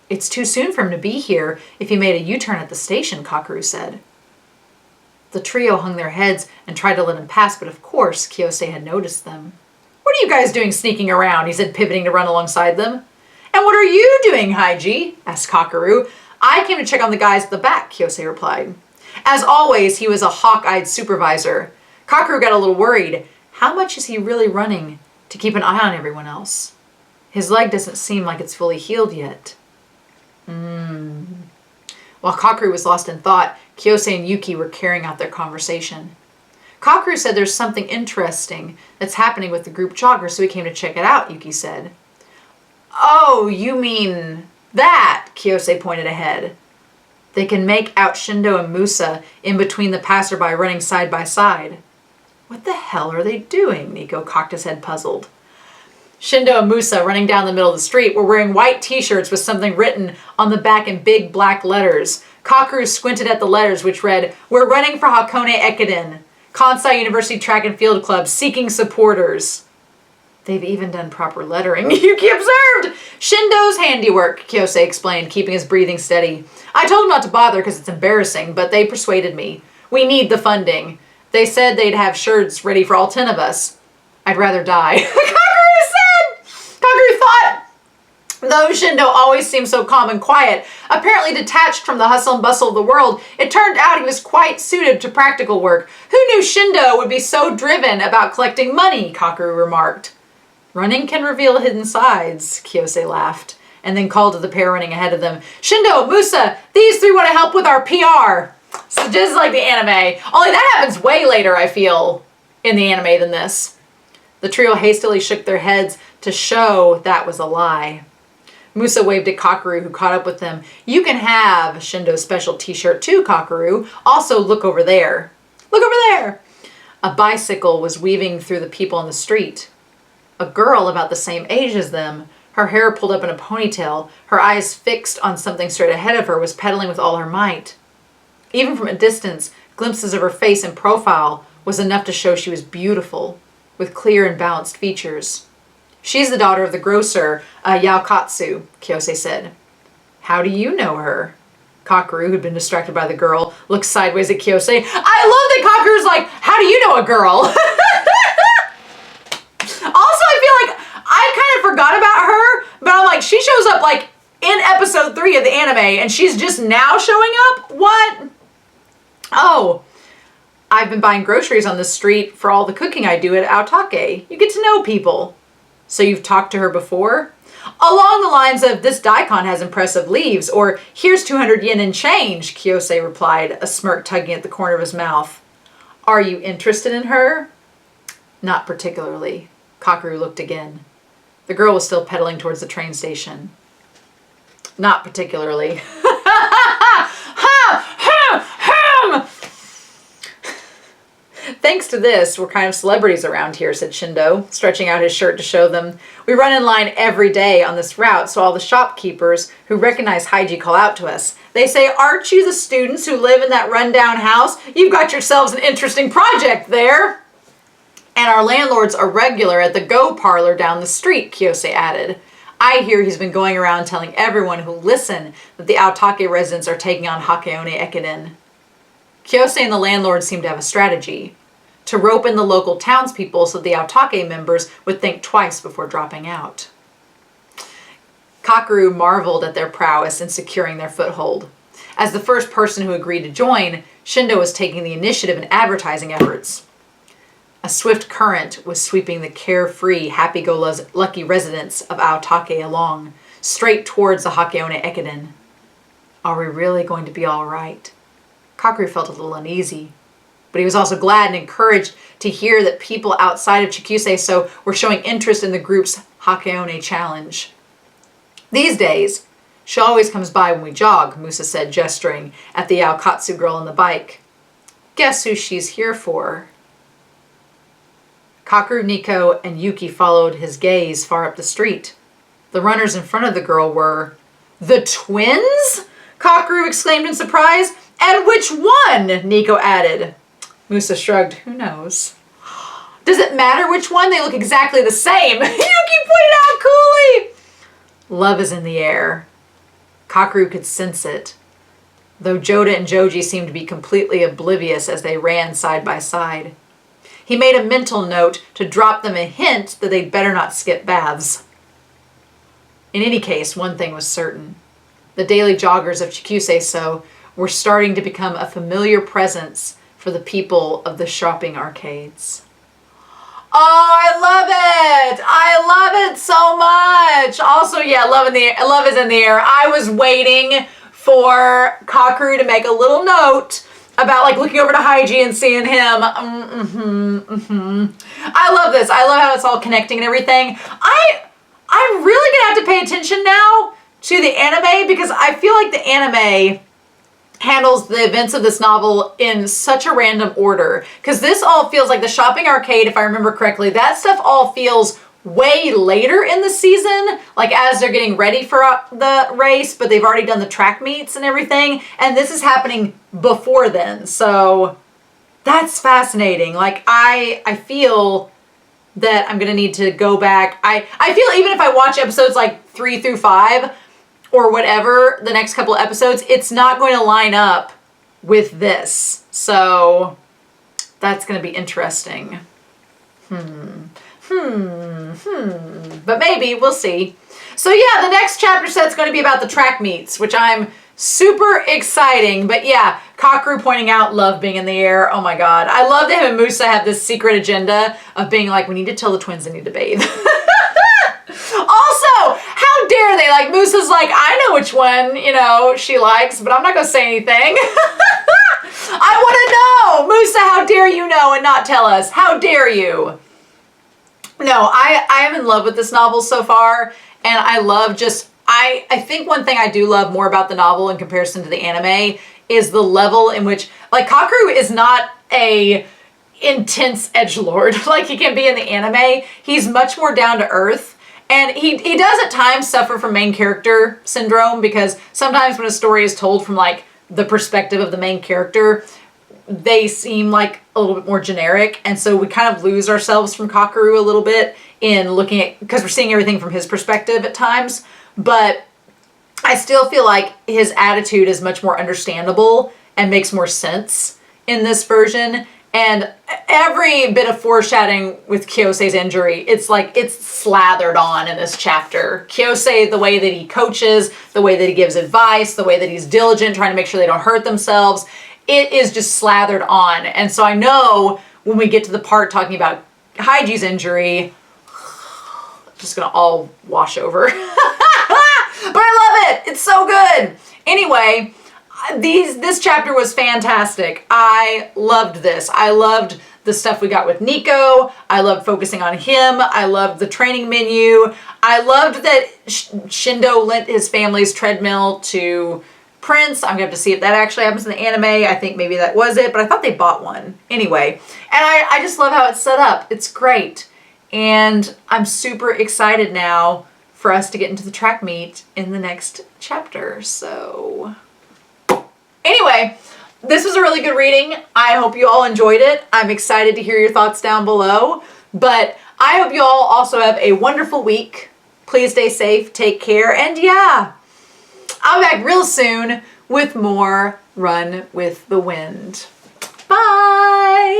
"It's too soon for him to be here if he made a U-turn at the station," Kakeru said. The trio hung their heads and tried to let him pass, but of course Kiyose had noticed them. "What are you guys doing sneaking around?" he said, pivoting to run alongside them. "And what are you doing, Haiji?" asked Kakeru. "I came to check on the guys at the back," Kiyose replied. As always, he was a hawk-eyed supervisor. Kakeru got a little worried. How much is he really running to keep an eye on everyone else? His leg doesn't seem like it's fully healed yet. While Kakeru was lost in thought, Kiyose and Yuki were carrying out their conversation. Kakeru said there's something interesting that's happening with the group jogger, so he came to check it out, Yuki said. Oh, you mean that? Kiyose pointed ahead. They can make out Shindo and Musa in between the passerby running side by side. What the hell are they doing? Nico cocked his head puzzled. Shindo and Musa, running down the middle of the street, were wearing white t-shirts with something written on the back in big black letters. Kakeru squinted at the letters, which read, "We're running for Hakone Ekiden, Kansai University Track and Field Club, seeking supporters." They've even done proper lettering, Yuki observed. Shindo's handiwork, Kiyose explained, keeping his breathing steady. I told him not to bother because it's embarrassing, but they persuaded me. We need the funding. They said they'd have shirts ready for all 10 of us. I'd rather die. Kakeru thought, though Shindo always seemed so calm and quiet, apparently detached from the hustle and bustle of the world, it turned out he was quite suited to practical work. Who knew Shindo would be so driven about collecting money, Kakeru remarked. Running can reveal hidden sides, Kiyose laughed, and then called to the pair running ahead of them. Shindo, Musa, these three want to help with our PR. So just like the anime. Only that happens way later, I feel, in the anime than this. The trio hastily shook their heads to show that was a lie. Musa waved at Kakeru, who caught up with them. You can have Shindo's special t-shirt too, Kakeru. Also, look over there. Look over there. A bicycle was weaving through the people on the street. A girl about the same age as them, her hair pulled up in a ponytail, her eyes fixed on something straight ahead of her, was pedaling with all her might. Even from a distance, glimpses of her face and profile was enough to show she was beautiful, with clear and balanced features. She's the daughter of the grocer, Yaokatsu, Kiyose said. How do you know her? Kakeru, who'd been distracted by the girl, looked sideways at Kiyose. I love that Kakeru's like, how do you know a girl? Also, I feel like I kind of forgot about her, but I'm like, she shows up like in episode 3 of the anime and she's just now showing up? What? Oh, I've been buying groceries on the street for all the cooking I do at Aotake. You get to know people. So you've talked to her before? Along the lines of, this daikon has impressive leaves, or here's 200 yen in change, Kiyose replied, a smirk tugging at the corner of his mouth. Are you interested in her? Not particularly. Kakeru looked again. The girl was still pedaling towards the train station. Not particularly. Thanks to this, we're kind of celebrities around here, said Shindo, stretching out his shirt to show them. We run in line every day on this route, so all the shopkeepers who recognize Haiji call out to us. They say, aren't you the students who live in that rundown house? You've got yourselves an interesting project there. And our landlord's a regular at the Go Parlor down the street, Kiyose added. I hear he's been going around telling everyone who listen that the Aotake residents are taking on Hakone Ekiden. Kiyose and the landlord seemed to have a strategy. To rope in the local townspeople so the Aotake members would think twice before dropping out. Kakeru marveled at their prowess in securing their foothold. As the first person who agreed to join, Shindo was taking the initiative in advertising efforts. A swift current was sweeping the carefree, happy-go-lucky residents of Aotake along, straight towards the Hakone Ekiden. Are we really going to be all right? Kakeru felt a little uneasy, but he was also glad and encouraged to hear that people outside of Chikuseso were showing interest in the group's Hakone challenge. These days, she always comes by when we jog, Musa said, gesturing at the Yaokatsu girl on the bike. Guess who she's here for? Kakeru, Nico, and Yuki followed his gaze far up the street. The runners in front of the girl were... The twins? Kakeru exclaimed in surprise. And which one? Nico added. Musa shrugged. Who knows? Does it matter which one? They look exactly the same. Yuki pointed out coolly. Love is in the air. Kakeru could sense it, though Joda and Joji seemed to be completely oblivious as they ran side by side. He made a mental note to drop them a hint that they'd better not skip baths. In any case, one thing was certain. The daily joggers of Chikuseso were starting to become a familiar presence for the people of the shopping arcades. Oh, I love it! I love it so much! Also, yeah, love is in the air. I was waiting for Kakeru to make a little note about like looking over to Haiji and seeing him. I love this. I love how it's all connecting and everything. I'm really gonna have to pay attention now to the anime because I feel like the anime handles the events of this novel in such a random order. Because this all feels like the shopping arcade, if I remember correctly, that stuff all feels way later in the season, like as they're getting ready for the race, but they've already done the track meets and everything, and this is happening before then. So that's fascinating. Like I feel that I'm gonna need to go back. I feel even if I watch episodes like 3 through 5 or whatever, the next couple of episodes, it's not going to line up with this. So that's gonna be interesting. But maybe, we'll see. So yeah, the next chapter set's going to be about the track meets, which I'm super exciting. But yeah, Kakeru pointing out love being in the air. Oh my God. I love that him and Musa have this secret agenda of being like, we need to tell the twins they need to bathe. Also, how dare they? Like, Musa's like, I know which one, you know, she likes, but I'm not going to say anything. I want to know. Musa, how dare you know and not tell us? How dare you? No, I am in love with this novel so far, and I love just, I think one thing I do love more about the novel in comparison to the anime is the level in which, like, Kakeru is not a intense edgelord like he can be in the anime. He's much more down to earth, and he does at times suffer from main character syndrome, because sometimes when a story is told from, like, the perspective of the main character, they seem like a little bit more generic, and so we kind of lose ourselves from Kakeru a little bit in looking at, because we're seeing everything from his perspective at times. But I still feel like his attitude is much more understandable and makes more sense in this version. And every bit of foreshadowing with Kyose's injury, it's like it's slathered on in this chapter. Kyose, the way that he coaches, the way that he gives advice, the way that he's diligent, trying to make sure they don't hurt themselves, it is just slathered on. And so I know when we get to the part talking about Haiji's injury, it's just gonna all wash over. But I love it. It's so good. Anyway, this chapter was fantastic. I loved this. I loved the stuff we got with Nico. I loved focusing on him. I loved the training menu. I loved that Shindo lent his family's treadmill to Prince. I'm gonna have to see if that actually happens in the anime. I think maybe that was it, but I thought they bought one. Anyway, and I just love how it's set up. It's great. And I'm super excited now for us to get into the track meet in the next chapter. So anyway, this was a really good reading. I hope you all enjoyed it. I'm excited to hear your thoughts down below. But I hope you all also have a wonderful week. Please stay safe, take care, and yeah, I'll be back real soon with more Run with the Wind. Bye!